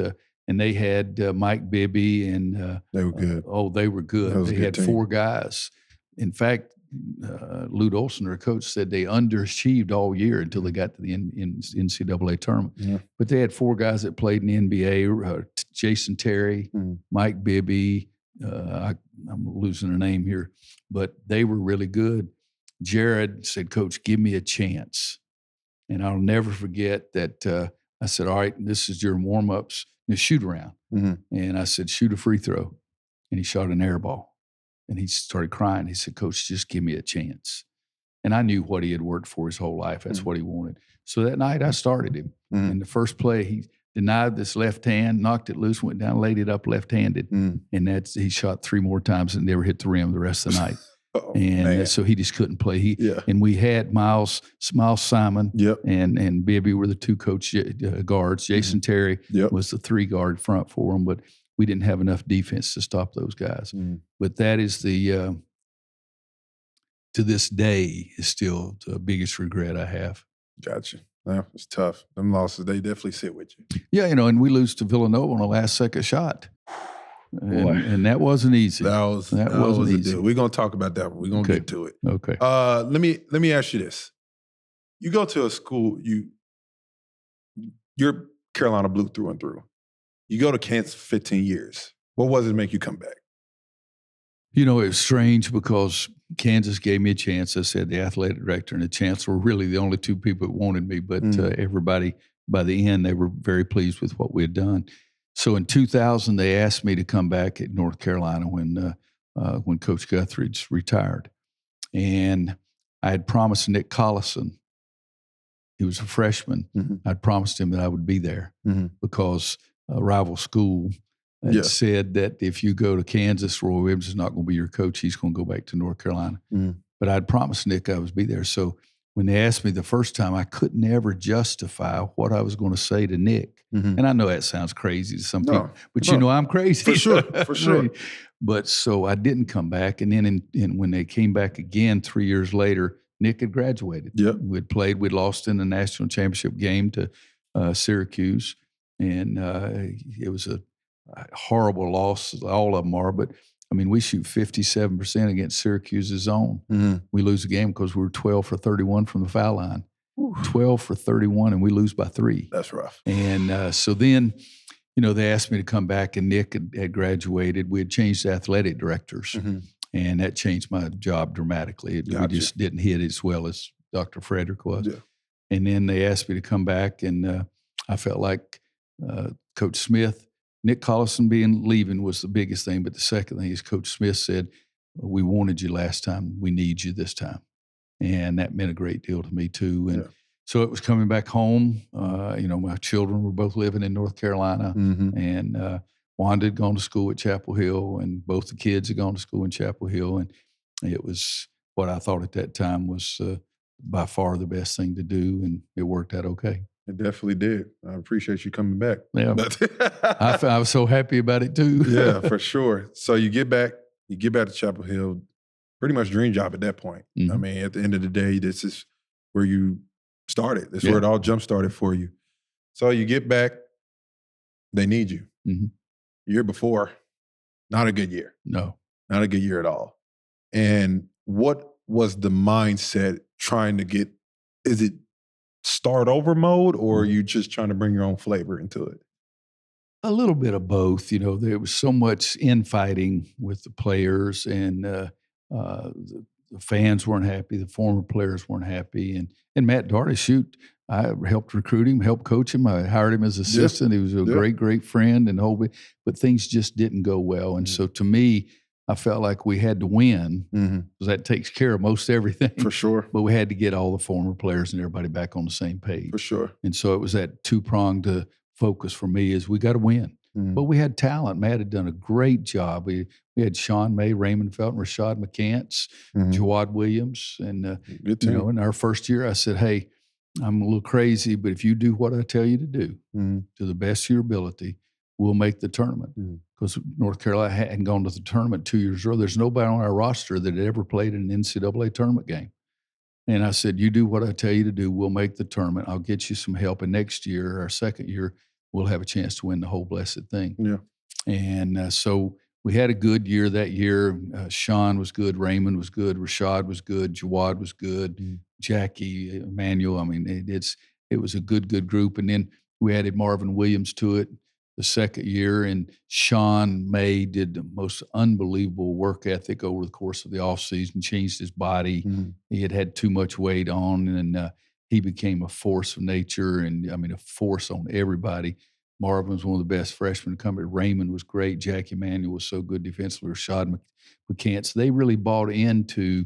and they had Mike Bibby, and they were good. They were good. They had team. 4 guys. In fact, Lute Olson, their coach, said they underachieved all year until they got to the NCAA tournament. But they had 4 guys that played in the NBA, Jason Terry, Mike Bibby, I'm losing a name here, but they were really good. Jared said, Coach, give me a chance. And I'll never forget that I said, all right, this is your warm-ups, shoot around. And I said, shoot a free throw. And he shot an air ball. And he started crying. He said, Coach, just give me a chance. And I knew what he had worked for his whole life. That's what he wanted. So that night I started him. And the first play, he denied this left hand, knocked it loose, went down, laid it up left-handed. And he shot 3 more times and never hit the rim the rest of the night. So he just couldn't play. And we had Miles Simon and Bibby were the 2 coach guards. Jason Terry was the 3 guard front for him, but we didn't have enough defense to stop those guys. But that is to this day, is still the biggest regret I have. Gotcha. Yeah, it's tough. Them losses, they definitely sit with you. Yeah, and we lose to Villanova on a last-second shot. And that wasn't easy. That wasn't easy. We're going to talk about that one. We're going to get to it. Okay. Let me ask you this. You go to a school, you're Carolina Blue through and through. You go to Kansas for 15 years. What was it to make you come back? It was strange because Kansas gave me a chance. I said the athletic director and the chancellor were really the only 2 people that wanted me, but everybody, by the end, they were very pleased with what we had done. So in 2000, they asked me to come back at North Carolina when Coach Guthridge retired. And I had promised Nick Collison, he was a freshman, I'd promised him that I would be there because a rival school had said that if you go to Kansas, Roy Williams is not going to be your coach. He's going to go back to North Carolina. But I'd promised Nick I would be there. So when they asked me the first time, I could never justify what I was going to say to Nick. And I know that sounds crazy to some people, but I'm crazy. For sure. But so I didn't come back. And then when they came back again 3 years later, Nick had graduated. We'd lost in the national championship game to Syracuse. And it was a horrible loss. All of them are, but we shoot 57% against Syracuse's zone. We lose the game because we were 12 for 31 from the foul line. 12 for 31, and we lose by 3. That's rough. And so then, they asked me to come back, and Nick had graduated. We had changed athletic directors, and that changed my job dramatically. We just didn't hit as well as Dr. Frederick was. And then they asked me to come back, and I felt like Coach Smith, Nick Collison leaving was the biggest thing, but the second thing is Coach Smith said, we wanted you last time, we need you this time. And that meant a great deal to me too. And so it was coming back home. My children were both living in North Carolina, and Wanda had gone to school at Chapel Hill, and both the kids had gone to school in Chapel Hill. And it was what I thought at that time was by far the best thing to do, and it worked out okay. It definitely did. I appreciate you coming back. Yeah, I was so happy about it too. Yeah, for sure. So you get back to Chapel Hill, pretty much dream job at that point. At the end of the day, this is where you started. This is where it all jump started for you. So you get back, they need you. Year before, not a good year. No. Not a good year at all. And what was the mindset trying to get, is it start over mode, or are you just trying to bring your own flavor into it? A little bit of both. There was so much infighting with the players, and the fans weren't happy. The former players weren't happy. And Matt Darty, shoot, I helped recruit him, helped coach him. I hired him as assistant. He was a great friend and whole. But things just didn't go well. And so to me, I felt like we had to win because that takes care of most everything. For sure. But we had to get all the former players and everybody back on the same page. For sure. And so it was that two-pronged focus for me is we got to win. But we had talent. Matt had done a great job. We had Sean May, Raymond Felton, Rashad McCants, Jawad Williams. And, in our first year, I said, hey, I'm a little crazy, but if you do what I tell you to do to the best of your ability, we'll make the tournament. Because North Carolina hadn't gone to the tournament 2 years ago. There's nobody on our roster that had ever played in an NCAA tournament game. And I said, you do what I tell you to do, we'll make the tournament. I'll get you some help. And next year, our second year, we'll have a chance to win the whole blessed thing. Yeah. And so we had a good year that year. Sean was good. Raymond was good. Rashad was good. Jawad was good. Jackie, Emmanuel. I mean, it was a good group. And then we added Marvin Williams to it the second year. And Sean May did the most unbelievable work ethic over the course of the offseason, changed his body. He had too much weight on, and he became a force of nature, and a force on everybody. Marvin was one of the best freshmen to come. Raymond was great. Jackie Manuel was so good defensively. Rashad McCants. They really bought into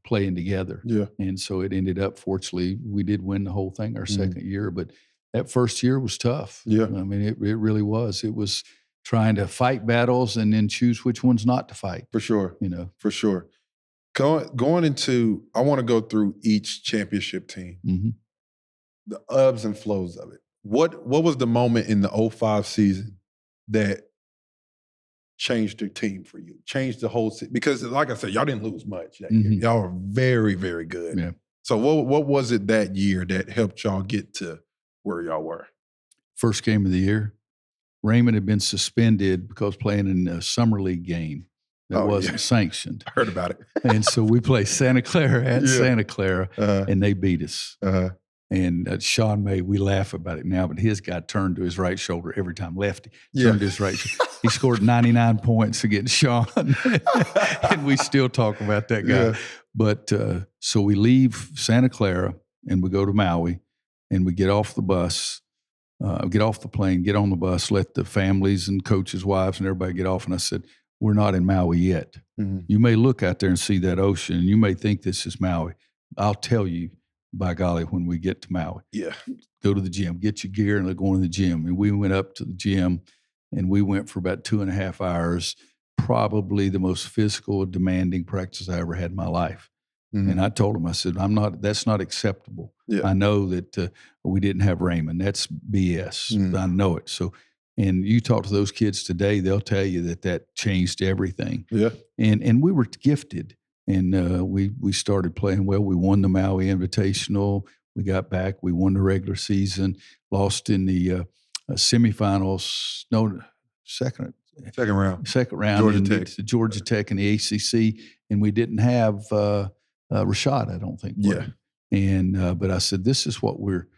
playing together. Yeah. And so it ended up, fortunately, we did win the whole thing our second year. But that first year was tough. Yeah. It really was. It was trying to fight battles and then choose which ones not to fight. For sure. For sure. Going into, I want to go through each championship team, the ebbs and flows of it. What was the moment in the 05 season that changed the team for you? Changed the whole season? Because like I said, y'all didn't lose much that year. Y'all were very, very good. Yeah. So what was it that year that helped y'all get to where y'all were? First game of the year, Raymond had been suspended because playing in a summer league game. That wasn't sanctioned. I heard about it. And so we played Santa Clara at Santa Clara, and they beat us. And Sean May, we laugh about it now, but his guy turned to his right shoulder every time. Lefty turned to his right shoulder. He scored 99 points against Sean, and we still talk about that guy. Yeah. But so we leave Santa Clara, and we go to Maui, and we get off the bus, get off the plane, get on the bus, let the families and coaches' wives and everybody get off. And I said, we're not in Maui yet. You may look out there and see that ocean, and you may think this is Maui. I'll tell you, by golly, when we get to Maui. Yeah. Go to the gym, get your gear, and go in the gym. And we went up to the gym, and we went for about 2.5 hours, probably the most physical, demanding practice I ever had in my life. And I told him, I said, that's not acceptable. Yeah. I know that we didn't have Raymond. That's BS. I know it. So, and you talk to those kids today, they'll tell you that changed everything. Yeah. And we were gifted. And we started playing well. We won the Maui Invitational. We got back. We won the regular season. Lost in the semifinals. No, second round. Georgia Tech. To Georgia Tech in the ACC. And we didn't have Rashad, I don't think. Yeah. And but I said, this is what we're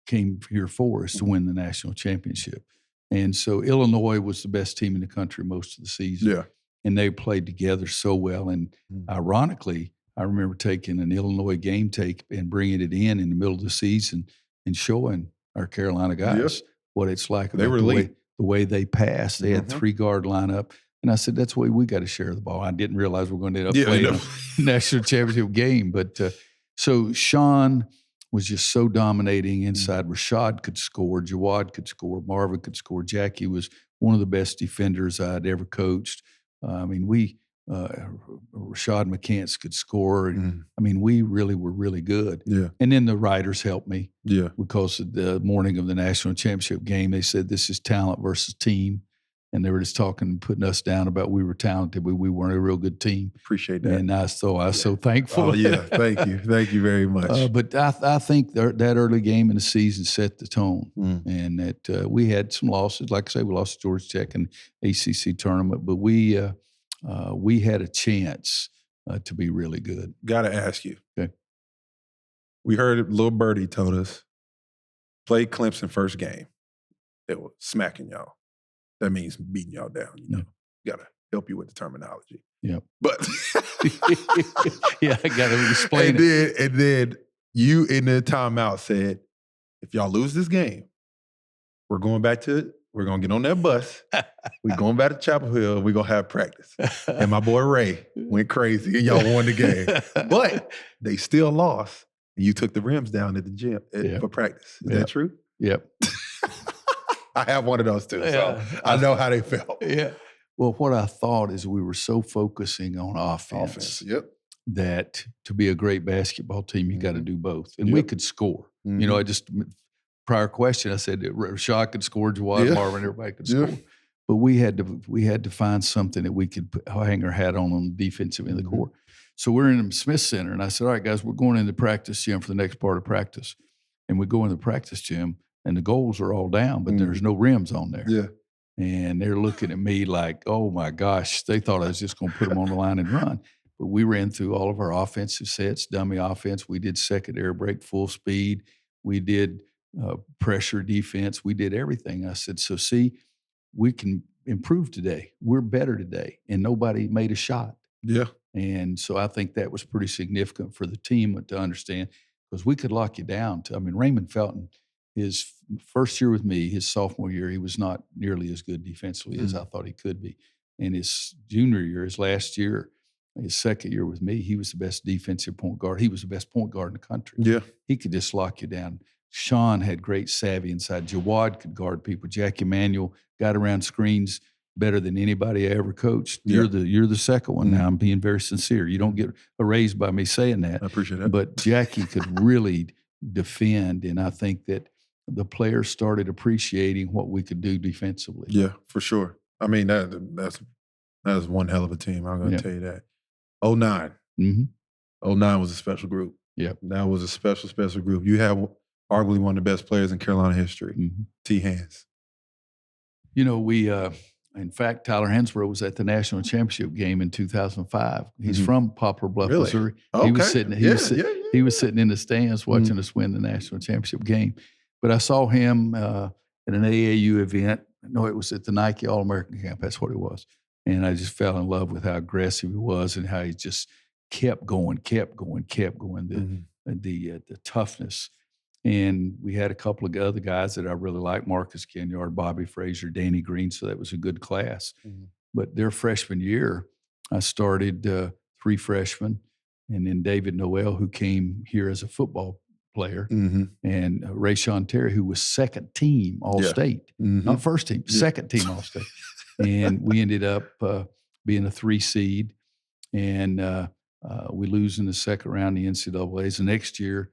came here for, is to win the national championship. And so Illinois was the best team in the country most of the season. Yeah. And they played together so well. And ironically, I remember taking an Illinois game tape and bringing it in the middle of the season and showing our Carolina guys what it's like. They were the way they passed. They had 3-guard lineup. And I said, that's the way we got to share the ball. I didn't realize we were going to end up playing a national championship game. But so Sean was just so dominating inside. Rashad could score. Jawad could score. Marvin could score. Jackie was one of the best defenders I'd ever coached. Rashad McCants could score. We really were really good. Yeah. And then the writers helped me. Yeah. Because the morning of the national championship game, they said this is talent versus team. And they were just talking, putting us down about we were talented, but we weren't a real good team. Appreciate that. And I was so thankful. Oh, yeah. Thank you. Thank you very much. But I think that early game in the season set the tone. And that we had some losses. Like I say, we lost to Georgia Tech in ACC tournament, but we had a chance to be really good. Got to ask you. Okay. We heard little birdie told us, played Clemson first game. They were smacking y'all. That means beating y'all down, you know. You got to help you with the terminology. Yep. But yeah, I got to explain it. And then you in the timeout said, if y'all lose this game, we're going to get on that bus. We're going back to Chapel Hill. And we're going to have practice. And my boy Ray went crazy and y'all won the game. But they still lost. And you took the rims down at the gym for practice. Is that true? Yep. I have one of those too. So I know how they felt. Yeah. Well, what I thought is we were so focusing on offense. Yep. That to be a great basketball team, you got to do both. And we could score. You know, prior question, I said that Rashad could score, Jawad, Marvin, everybody could score. But we had to find something that we could hang our hat on the defensive end of the court. So we're in the Smith Center, and I said, all right, guys, we're going into the practice gym for the next part of practice. And we go in the practice gym, and the goals are all down, but there's no rims on there. Yeah. And they're looking at me like, oh, my gosh, they thought I was just going to put them on the line and run. But we ran through all of our offensive sets, dummy offense. We did second air break, full speed. We did pressure defense. We did everything. I said, so see, we can improve today. We're better today. And nobody made a shot. Yeah. And so I think that was pretty significant for the team to understand, because we could lock you down. Raymond Felton, his first year with me, his sophomore year, he was not nearly as good defensively as I thought he could be. And his junior year, his last year, his second year with me, he was the best defensive point guard. He was the best point guard in the country. Yeah. He could just lock you down. Sean had great savvy inside. Jawad could guard people. Jack Emanuel got around screens better than anybody I ever coached. Yeah. You're the second one now. I'm being very sincere. You don't get a raise by me saying that. I appreciate that. But Jackie could really defend, and I think that the players started appreciating what we could do defensively. Yeah, for sure. I mean, that's one hell of a team. I'm going to tell you that. 09. 09 was a special group. Yep. That was a special group. You have arguably one of the best players in Carolina history, T. Hans. You know, we in fact, Tyler Hansbrough was at the national championship game in 2005. He's from Poplar Bluff, really? Missouri. Okay. He was sitting in the stands watching us win the national championship game. But I saw him at an AAU event. No, it was at the Nike All-American Camp. That's what it was. And I just fell in love with how aggressive he was and how he just kept going, the toughness. And we had a couple of other guys that I really liked, Marcus Kenyard, Bobby Frazier, Danny Green, so that was a good class. But their freshman year, I started 3 freshmen, and then David Noel, who came here as a football player, and Rayshawn Terry, who was second team All-State, not first team, second team All-State. And we ended up being a 3 seed, and we lose in the second round of the NCAAs. The next year,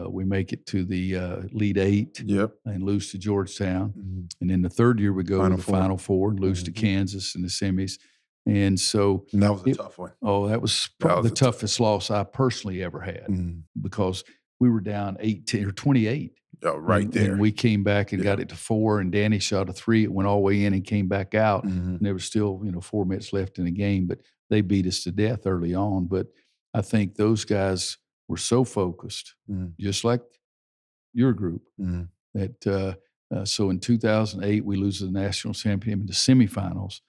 we make it to the Elite 8 and lose to Georgetown. And then the third year, we go to the Final Four and lose to Kansas in the semis. And so that was a tough one. Oh, that was probably the toughest loss I personally ever had because we were down 18 or 28. Oh, right there. And we came back and got it to 4, and Danny shot a 3. It went all the way in and came back out. And there was still, 4 minutes left in the game, but they beat us to death early on. But I think those guys were so focused, just like your group, that so in 2008, we lose the national championship in the semifinals.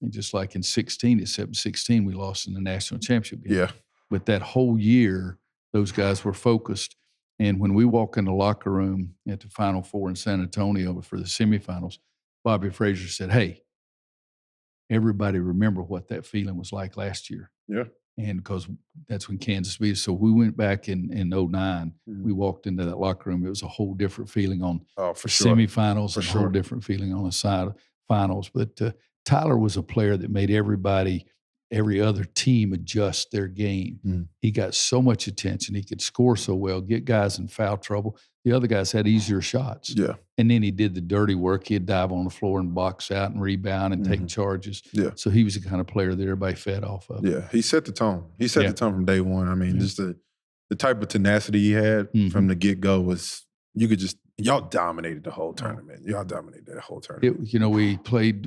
And just like in 16, except in 16, we lost in the national championship game. Yeah. But that whole year, those guys were focused. And when we walk in the locker room at the Final Four in San Antonio for the semifinals, Bobby Frazier said, hey, everybody remember what that feeling was like last year. Yeah. And because that's when Kansas beat us. So we went back in 09. We walked into that locker room. It was a whole different feeling on semifinals, a whole different feeling on the side of finals. But Tyler was a player that made every other team adjust their game. He got so much attention. He could score so well, get guys in foul trouble. The other guys had easier shots. Yeah. And then he did the dirty work. He'd dive on the floor and box out and rebound and take charges. Yeah. So he was the kind of player that everybody fed off of. Yeah, he set the tone. He set the tone from day one. I mean, just the type of tenacity he had from the get-go was y'all dominated the whole tournament. Y'all dominated that whole tournament.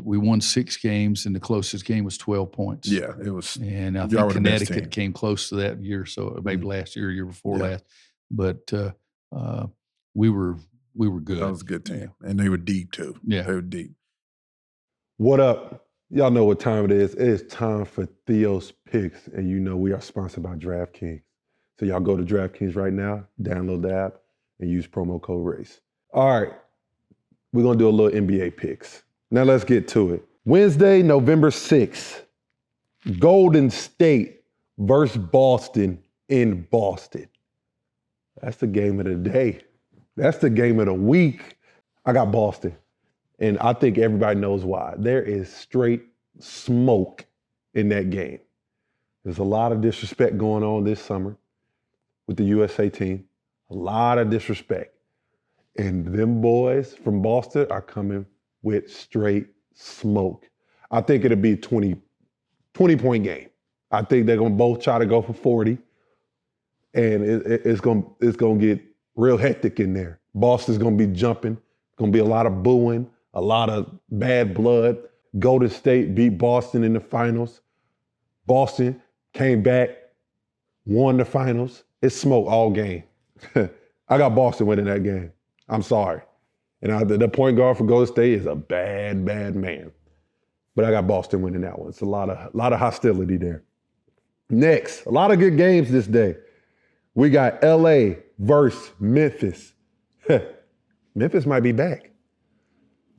We won 6 games, and the closest game was 12 points. Yeah, it was. And I think Connecticut came close to that year, so maybe last year, year before last. But we were good. That was a good team. And they were deep, too. Yeah. They were deep. What up? Y'all know what time it is. It is time for Theo's Picks, and you know we are sponsored by DraftKings. So y'all go to DraftKings right now, download the app, and use promo code RACE. All right, we're going to do a little NBA picks. Now let's get to it. Wednesday, November 6th, Golden State versus Boston in Boston. That's the game of the day. That's the game of the week. I got Boston. And I think everybody knows why. There is straight smoke in that game. There's a lot of disrespect going on this summer with the USA team. A lot of disrespect. And them boys from Boston are coming with straight smoke. I think it'll be a 20-point game. I think they're going to both try to go for 40. And it's going to get real hectic in there. Boston's going to be jumping. Going to be a lot of booing. A lot of bad blood. Golden State beat Boston in the finals. Boston came back, won the finals. It's smoke all game. I got Boston winning that game. I'm sorry. And the point guard for Golden State is a bad, bad man. But I got Boston winning that one. It's a lot of hostility there. Next, a lot of good games this day. We got LA versus Memphis. Memphis might be back.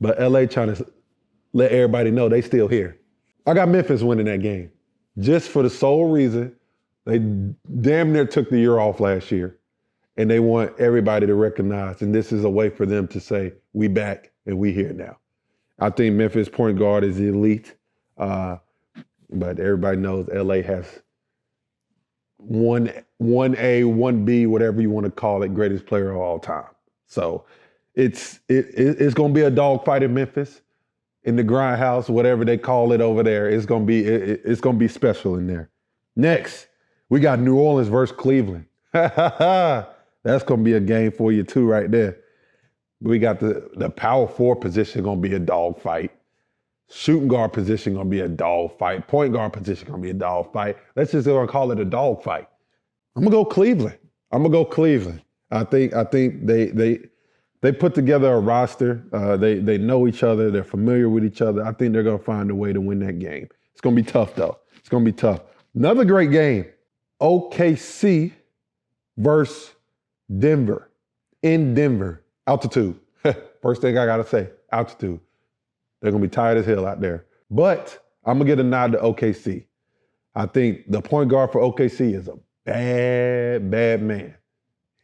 But LA trying to let everybody know they still here. I got Memphis winning that game. Just for the sole reason they damn near took the year off last year. And they want everybody to recognize, and this is a way for them to say, we back and we here now. I think Memphis point guard is elite. But everybody knows LA has 1A, 1B, whatever you want to call it, greatest player of all time. So it's going to be a dogfight in Memphis, in the grindhouse, whatever they call it over there. It's going to be special in there. Next, we got New Orleans versus Cleveland. That's going to be a game for you too right there. We got the power forward position going to be a dogfight. Shooting guard position going to be a dogfight. Point guard position going to be a dogfight. Let's just go and call it a dogfight. I'm going to go Cleveland. I think they put together a roster. They know each other. They're familiar with each other. I think they're going to find a way to win that game. It's going to be tough, though. It's going to be tough. Another great game, OKC versus Denver. In Denver. Altitude. First thing I got to say, altitude. They're going to be tired as hell out there. But I'm going to get a nod to OKC. I think the point guard for OKC is a bad, bad man.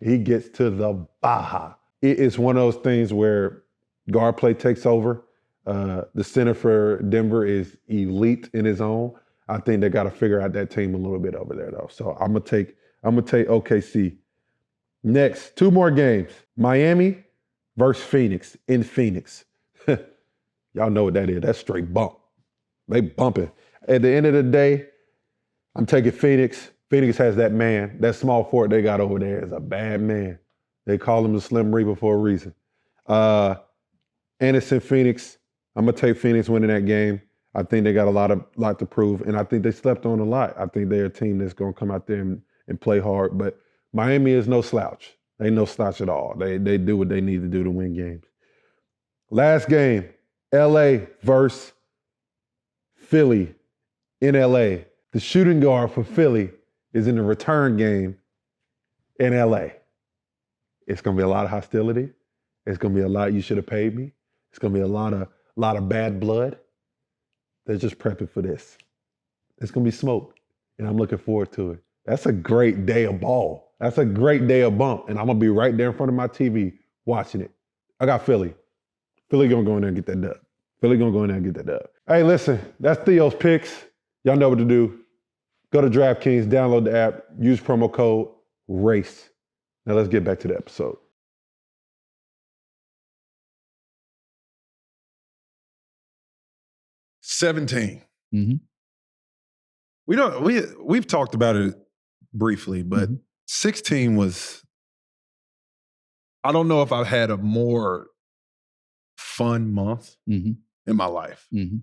He gets to the Baja. It is one of those things where guard play takes over. The center for Denver is elite in his own. I think they got to figure out that team a little bit over there, though. So I'm gonna take OKC. Next, two more games. Miami versus Phoenix in Phoenix. Y'all know what that is. That's straight bump. They bumping. At the end of the day, I'm taking Phoenix. Phoenix has that man. That small forward they got over there is a bad man. They call him the Slim Reaper for a reason. Anderson, Phoenix. I'm going to take Phoenix winning that game. I think they got a lot to prove, and I think they slept on a lot. I think they're a team that's going to come out there and play hard. But Miami is no slouch. They ain't no slouch at all. They do what they need to do to win games. Last game, LA versus Philly in LA. The shooting guard for Philly is in the return game in LA. It's going to be a lot of hostility. It's going to be a lot, you should have paid me. It's going to be a lot of bad blood. They're just prepping for this. It's going to be smoke, and I'm looking forward to it. That's a great day of ball. That's a great day of bump, and I'm going to be right there in front of my TV watching it. I got Philly. Philly going to go in there and get that dub. Philly going to go in there and get that dub. Hey, listen, that's Theo's Picks. Y'all know what to do. Go to DraftKings, download the app, use promo code RACE. Now let's get back to the episode. $17. Mm-hmm. We've talked about it briefly, but 16 was, I don't know if I've had a more fun month in my life. Mm-hmm.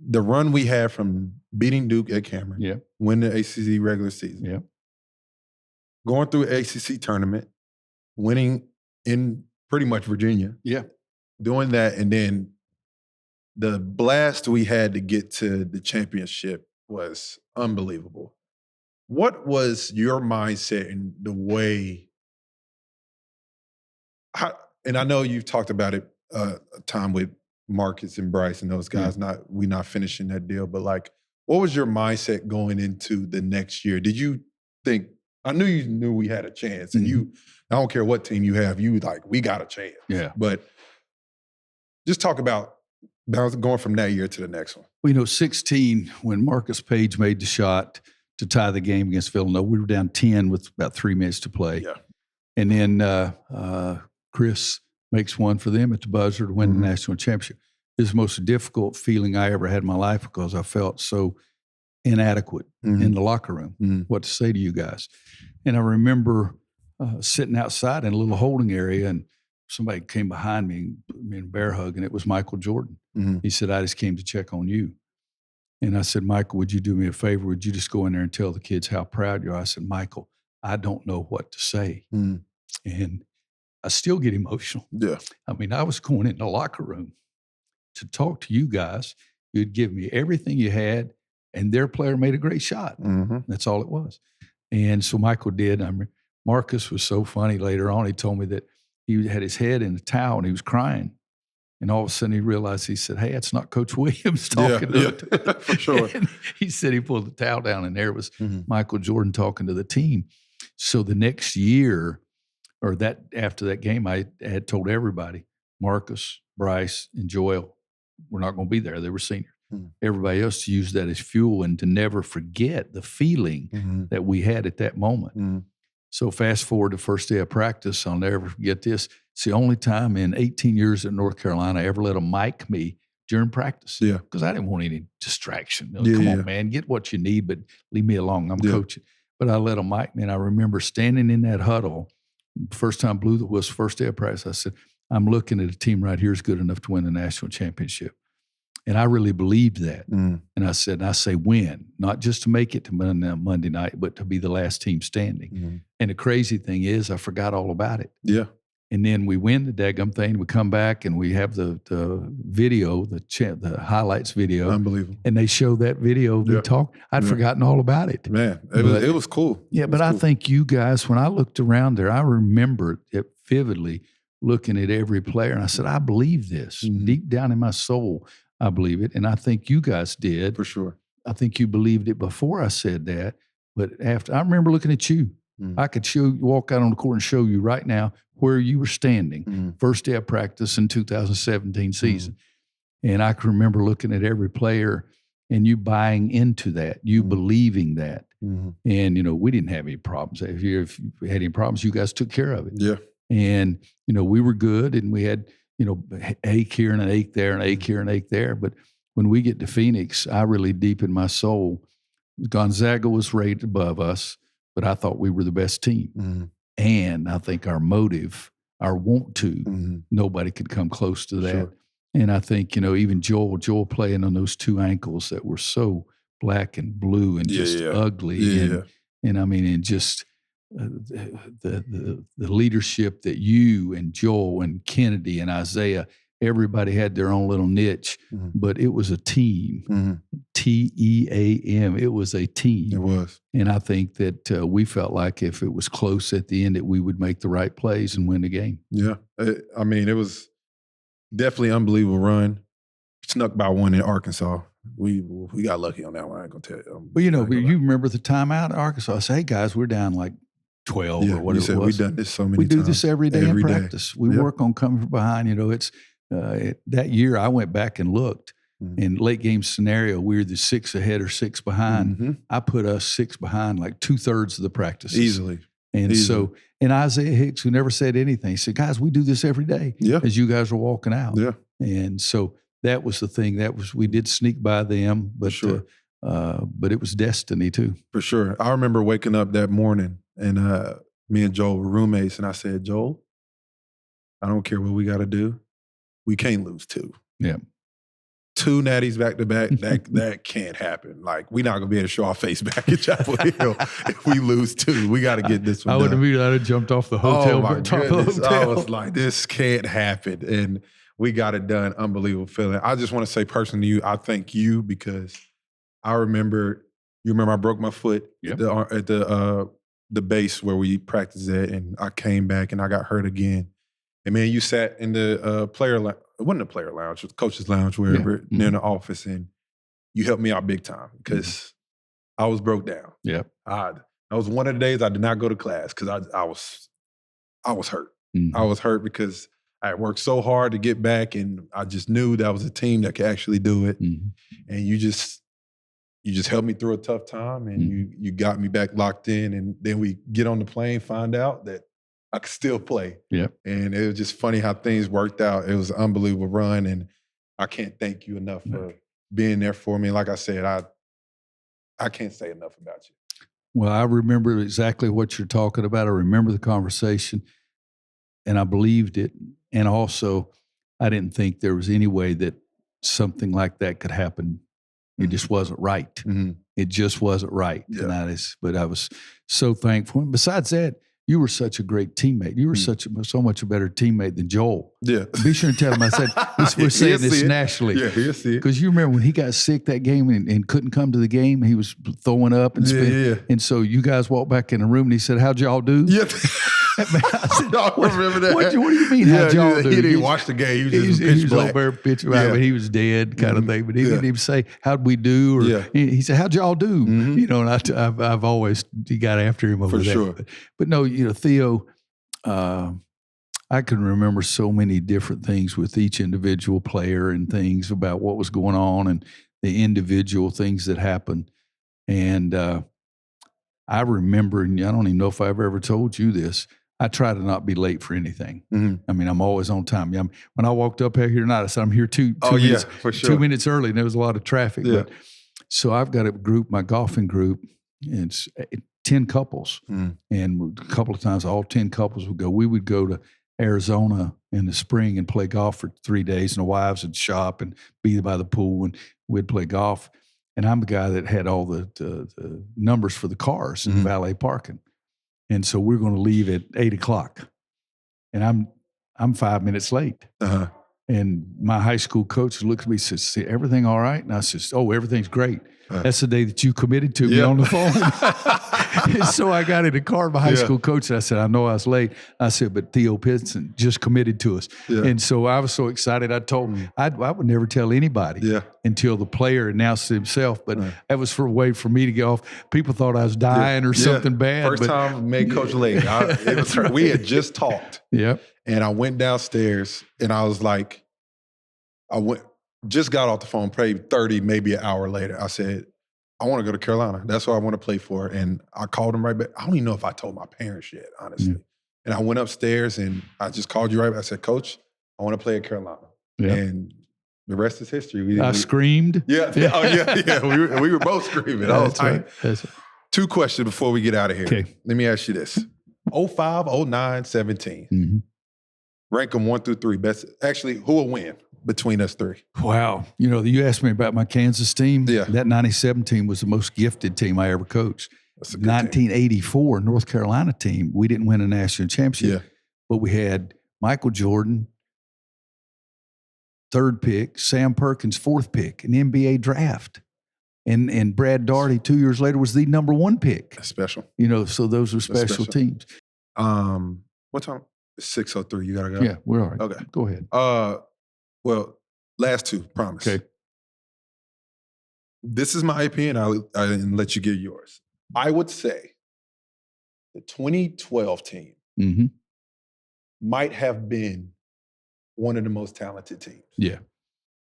The run we had from beating Duke at Cameron, win the ACC regular season, going through ACC tournament, winning in pretty much Virginia, doing that, and then the blast we had to get to the championship was unbelievable. What was your mindset and the way? And I know you've talked about it a time with Marcus and Bryce and those guys. We not finishing that deal, but like, what was your mindset going into the next year? Did you think? I knew you knew we had a chance, and I don't care what team you have, you like, we got a chance. Yeah. But just talk about going from that year to the next one. Well, 16, when Marcus Page made the shot to tie the game against Villanova, we were down 10 with about 3 minutes to play. Yeah. And then Chris makes one for them at the buzzer to win the national championship. It was the most difficult feeling I ever had in my life because I felt so inadequate in the locker room, what to say to you guys. And I remember sitting outside in a little holding area, and somebody came behind me in a bear hug, and it was Michael Jordan. He said, I just came to check on you. And I said, Michael, would you do me a favor? Would you just go in there and tell the kids how proud you are? I said, Michael, I don't know what to say. And I still get emotional. Yeah. I mean, I was going in the locker room to talk to you guys. You'd give me everything you had, and their player made a great shot. That's all it was. And so Michael did. Marcus was so funny later on. He told me that he had his head in a towel and he was crying. And all of a sudden he realized, he said, hey, it's not Coach Williams talking to it. For sure. And he said he pulled the towel down, and there was Michael Jordan talking to the team. So the next year, or that after that game, I had told everybody, Marcus, Bryce, and Joel, we're not going to be there. They were seniors. Everybody else to use that as fuel and to never forget the feeling that we had at that moment. So fast forward to first day of practice, I'll never forget this. It's the only time in 18 years at North Carolina I ever let them mic me during practice. Yeah. Because I didn't want any distraction. Come on, man, get what you need, but leave me alone. I'm coaching. But I let them mic me, and I remember standing in that huddle, first time blew the whistle, first day of practice, I said, I'm looking at a team right here is good enough to win the national championship. And I really believed that. And I said, and I say win, not just to make it to Monday night, but to be the last team standing. And the crazy thing is I forgot all about it. Yeah. And then we win the daggum thing. We come back and we have the video, the highlights video. Unbelievable. And they show that video. We talk. I'd forgotten all about it. Man, it was cool. Yeah, but I think you guys, when I looked around there, I remember it vividly looking at every player. And I said, I believe this. Deep down in my soul, I believe it. And I think you guys did. For sure. I think you believed it before I said that. But after, I remember looking at you. I could walk out on the court and show you right now where you were standing, first day of practice in 2017 season. And I can remember looking at every player and you buying into that, you believing that. And, we didn't have any problems. If you had any problems, you guys took care of it. Yeah. And, we were good, and we had, ache here and an ache there and ache here and ache there. But when we get to Phoenix, I really deep in my soul, Gonzaga was rated above us, but I thought we were the best team. And I think our motive, our want to, nobody could come close to that. Sure. And I think, even Joel playing on those two ankles that were so black and blue and just ugly. And just the leadership that you and Joel and Kennedy and Isaiah, everybody had their own little niche, but it was a team. TEAM. It was a team. It was. And I think that we felt like if it was close at the end, that we would make the right plays and win the game. Yeah. It was definitely an unbelievable run. Snuck by one in Arkansas. We got lucky on that one. I ain't going to tell you. But, you remember the timeout in Arkansas. I say, hey, guys, we're down like 12 or whatever it was. We've done this so many times. We do this every day in practice. We work on coming from behind. It's that year I went back and looked. In late game scenario, we were the 6 ahead or 6 behind. I put us 6 behind like 2/3 of the practices. Easily. And so, and Isaiah Hicks, who never said anything, said, guys, we do this every day as you guys are walking out. Yeah. And so that was the thing. We did sneak by them, but but it was destiny too. For sure. I remember waking up that morning and me and Joel were roommates, and I said, Joel, I don't care what we got to do. We can't lose 2. Yeah. 2 natties back to back, that can't happen. Like, we're not going to be able to show our face back at Chapel Hill if we lose 2. We got to get this one done. I'd have jumped off the hotel. Oh, my goodness. I was like, this can't happen. And we got it done. Unbelievable feeling. I just want to say personally to you, I thank you because I remember, I broke my foot Yep. at the base where we practiced at, and I came back and I got hurt again. And man, you sat in the player lounge. It wasn't a player lounge, it was coach's lounge, wherever, near the office, and you helped me out big time because I was broke down. Yep. That was one of the days I did not go to class because I was hurt. I was hurt because I had worked so hard to get back, and I just knew that was a team that could actually do it. And you just helped me through a tough time, and you got me back locked in. And then we get on the plane, find out that I could still play. Yep. And it was just funny how things worked out. It was an unbelievable run, and I can't thank you enough for being there for me. Like I said, I can't say enough about you. Well, I remember exactly what you're talking about. I remember the conversation, and I believed it. And also, I didn't think there was any way that something like that could happen. It just wasn't right. It just wasn't right. Yeah. But I was so thankful. And besides that, you were such a great teammate. You were so much a better teammate than Joel. Yeah. Be sure and tell him I said, we're saying this nationally. Yeah, he'll see it. Because you remember when he got sick that game and couldn't come to the game, he was throwing up and spinning. And so you guys walked back in the room and he said, how'd y'all do? Yeah. Man, I said, I remember that. What do you mean, how'd y'all do? He didn't watch the game. He was He pitch was black. over there pitch black, but he was dead kind of thing. But he didn't even say, how'd we do? Or he said, how'd y'all do? You know, and I've always got after him over For that. sure. But no, you know, Theo, I can remember so many different things with each individual player and things about what was going on and the individual things that happened. And I remember, and I don't even know if I ever told you this, I try to not be late for anything. I mean, I'm always on time. When I walked up here tonight, I said, I'm here two minutes, for sure. 2 minutes early, and there was a lot of traffic. Yeah. But, so I've got a group, my golfing group, and it's 10 couples. And a couple of times, all 10 couples would go. We would go to Arizona in the spring and play golf for 3 days, and the wives would shop and be by the pool, and we'd play golf. And I'm the guy that had all the numbers for the cars and valet parking. And so we're going to leave at 8:00, and I'm 5 minutes late. And my high school coach looked at me and says, "See, everything all right?" And I says, "Oh, everything's great." That's the day that you committed to me on the phone. And so I got in the car with my high school coach, and I said, "I know I was late." I said, "But Theo Pinson just committed to us." And so I was so excited. I told him I would never tell anybody until the player announced himself. But that was for a way for me to get off. People thought I was dying or something bad. First time I made Coach late. We had just talked. And I went downstairs, and I was like, just got off the phone, probably 30, maybe an hour later. I said, I want to go to Carolina. That's what I want to play for. And I called him right back. I don't even know if I told my parents yet, honestly. And I went upstairs, and I just called you right back. I said, Coach, I want to play at Carolina. And the rest is history. I screamed. Yeah. We were both screaming. I was tight. Right. 2 questions before we get out of here. Okay. Let me ask you this. 05, 09, 17. Rank them 1 through 3. Best. Actually, who will win between us 3? Wow. You know, you asked me about my Kansas team. Yeah. That 97 team was the most gifted team I ever coached. That's a good 1984 North Carolina team, we didn't win a national championship. But we had Michael Jordan, 3rd pick, Sam Perkins, 4th pick, an NBA draft. And Brad Daugherty 2 years later was the number 1 pick. That's special. You know, so those were special teams. What time? It's 6:03. You gotta go. Yeah, we're all right. Okay. Go ahead. Well, last 2, promise. Okay. This is my opinion. I'll let you give yours. I would say the 2012 team might have been one of the most talented teams. Yeah.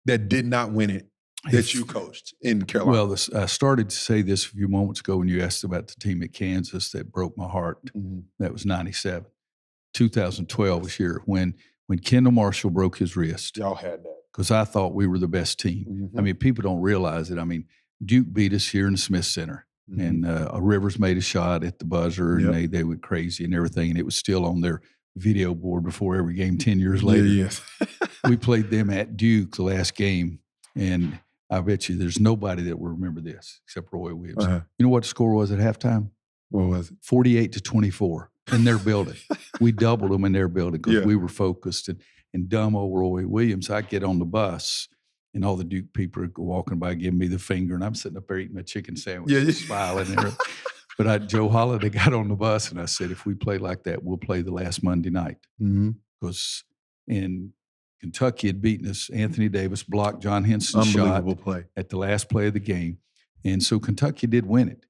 That did not win it, that you coached in Carolina. Well, I started to say this a few moments ago when you asked about the team at Kansas that broke my heart. That was 97. 2012 was here when Kendall Marshall broke his wrist. Y'all had that. Because I thought we were the best team. I mean, people don't realize it. I mean, Duke beat us here in the Smith Center. And Rivers made a shot at the buzzer, and they went crazy and everything. And it was still on their video board before every game 10 years later. We played them at Duke the last game, and I bet you there's nobody that will remember this except Roy Williams. You know what the score was at halftime? What was it? 48-24 in their building. We doubled them in their building because we were focused. and dumb old Roy Williams. I get on the bus, and all the Duke people are walking by, giving me the finger, and I'm sitting up there eating my chicken sandwich, smiling. But Joe Holiday got on the bus, and I said, if we play like that, we'll play the last Monday night. Because in Kentucky had beaten us. Anthony Davis blocked John Henson's shot play at the last play of the game. And so Kentucky did win it.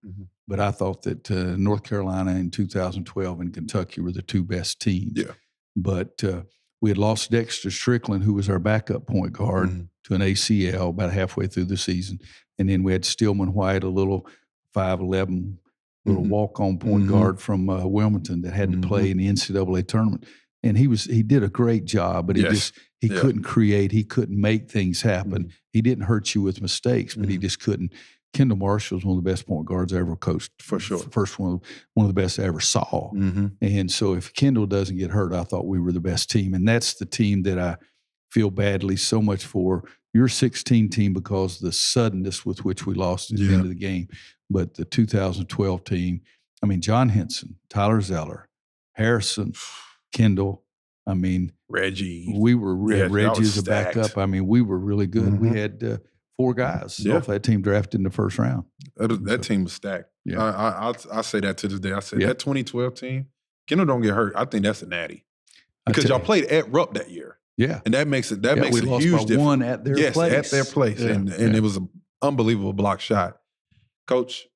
But I thought that North Carolina in 2012 and Kentucky were the two best teams. Yeah. But we had lost Dexter Strickland, who was our backup point guard, to an ACL about halfway through the season. And then we had Stillman White, a little 5'11", little walk-on point guard from Wilmington that had to play in the NCAA tournament. And he did a great job, but he couldn't create. He couldn't make things happen. He didn't hurt you with mistakes, but he just couldn't. Kendall Marshall was one of the best point guards I ever coached. For sure. First one of the best I ever saw. And so if Kendall doesn't get hurt, I thought we were the best team. And that's the team that I feel badly so much for. Your 16 team, because the suddenness with which we lost at the end of the game. But the 2012 team, I mean, John Henson, Tyler Zeller, Harrison, Kendall, I mean, Reggie. We were Reggie as a backup. I mean, we were really good. We had 4 guys off that team drafted in the first round. That team was stacked. Yeah. I say that to this day. I said that 2012 team, Kendall don't get hurt. I think that's a natty. Because y'all played at Rupp that year. Yeah. And that makes it makes a huge difference. One at their place. Yes, at their place. Yeah. And it was an unbelievable block shot. Coach,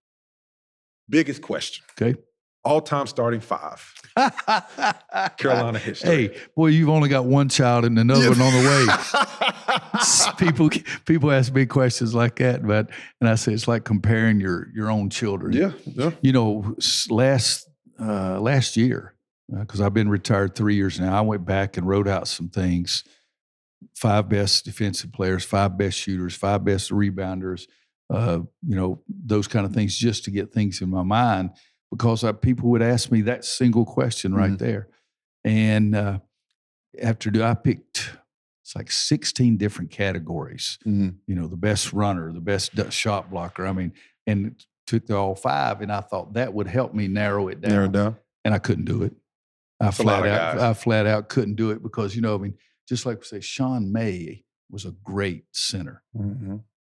biggest question. Okay. All-time starting 5. Carolina history. Hey, boy, you've only got one child and another one on the way. People ask me questions like that, and I say it's like comparing your own children. Yeah. You know, last year, because I've been retired 3 years now, I went back and wrote out some things: 5 best defensive players, 5 best shooters, 5 best rebounders. Those kind of things, just to get things in my mind. Because people would ask me that single question right there. And I picked, it's like 16 different categories. You know, the best runner, the best shot blocker. I mean, and took all 5, and I thought that would help me narrow it down. And I couldn't do it. I flat out couldn't do it because, just like we say, Sean May was a great center.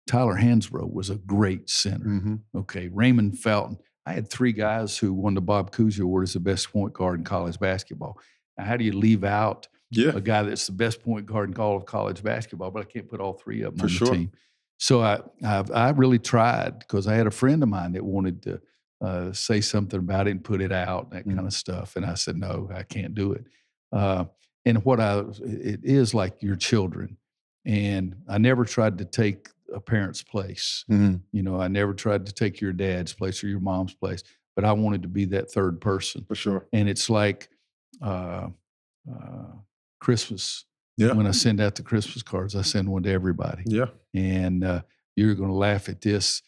Tyler Hansbrough was a great center. Okay, Raymond Felton. I had 3 guys who won the Bob Cousy Award as the best point guard in college basketball. Now, how do you leave out a guy that's the best point guard in all of college basketball? But I can't put all 3 of them on the team. So I really tried, because I had a friend of mine that wanted to say something about it and put it out, that kind of stuff. And I said, no, I can't do it. And it is like your children. And I never tried to take a parent's place. I never tried to take your dad's place or your mom's place, but I wanted to be that third person. For sure. And it's like Christmas. When I send out the Christmas cards, I send one to everybody. Yeah. And you're going to laugh at this.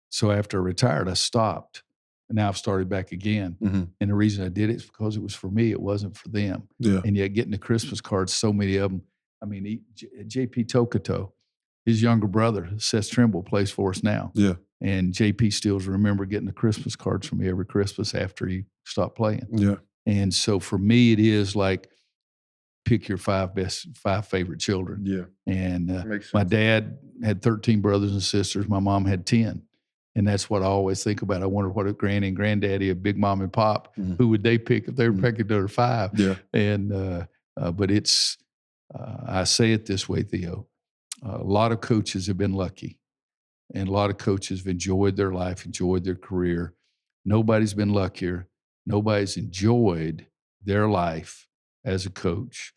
So after I retired, I stopped. And now I've started back again. And the reason I did it is because it was for me. It wasn't for them. Yeah. And yet getting the Christmas cards, so many of them. I mean, J.P. Tokoto, his younger brother, Seth Trimble, plays for us now. Yeah. And JP still remember getting the Christmas cards from me every Christmas after he stopped playing. Yeah. And so for me, it is like, pick your 5 favorite children. Yeah. And my dad had 13 brothers and sisters. My mom had 10. And that's what I always think about. I wonder what if Granny and Granddaddy, a big mom and pop, who would they pick if they were picking their 5? Yeah. And but it's, I say it this way, Theo. A lot of coaches have been lucky, and a lot of coaches have enjoyed their life, enjoyed their career. Nobody's been luckier. Nobody's enjoyed their life as a coach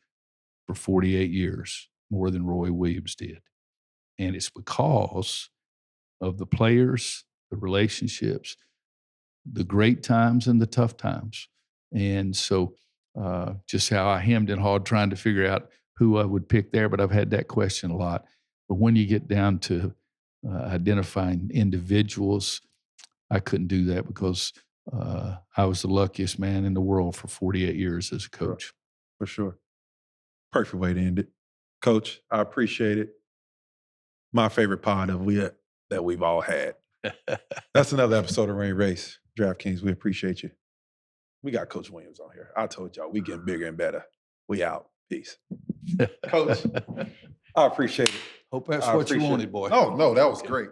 for 48 years more than Roy Williams did. And it's because of the players, the relationships, the great times and the tough times. And so just how I hemmed and hawed trying to figure out who I would pick there, but I've had that question a lot. But when you get down to identifying individuals, I couldn't do that because I was the luckiest man in the world for 48 years as a coach. For sure. Perfect way to end it. Coach, I appreciate it. My favorite pod that we've all had. That's another episode of Rain Race. DraftKings, we appreciate you. We got Coach Williams on here. I told y'all, we getting bigger and better. We out. Peace. Coach, I appreciate it. Hope that's I what you appreciate wanted, it. boy. No, that was great.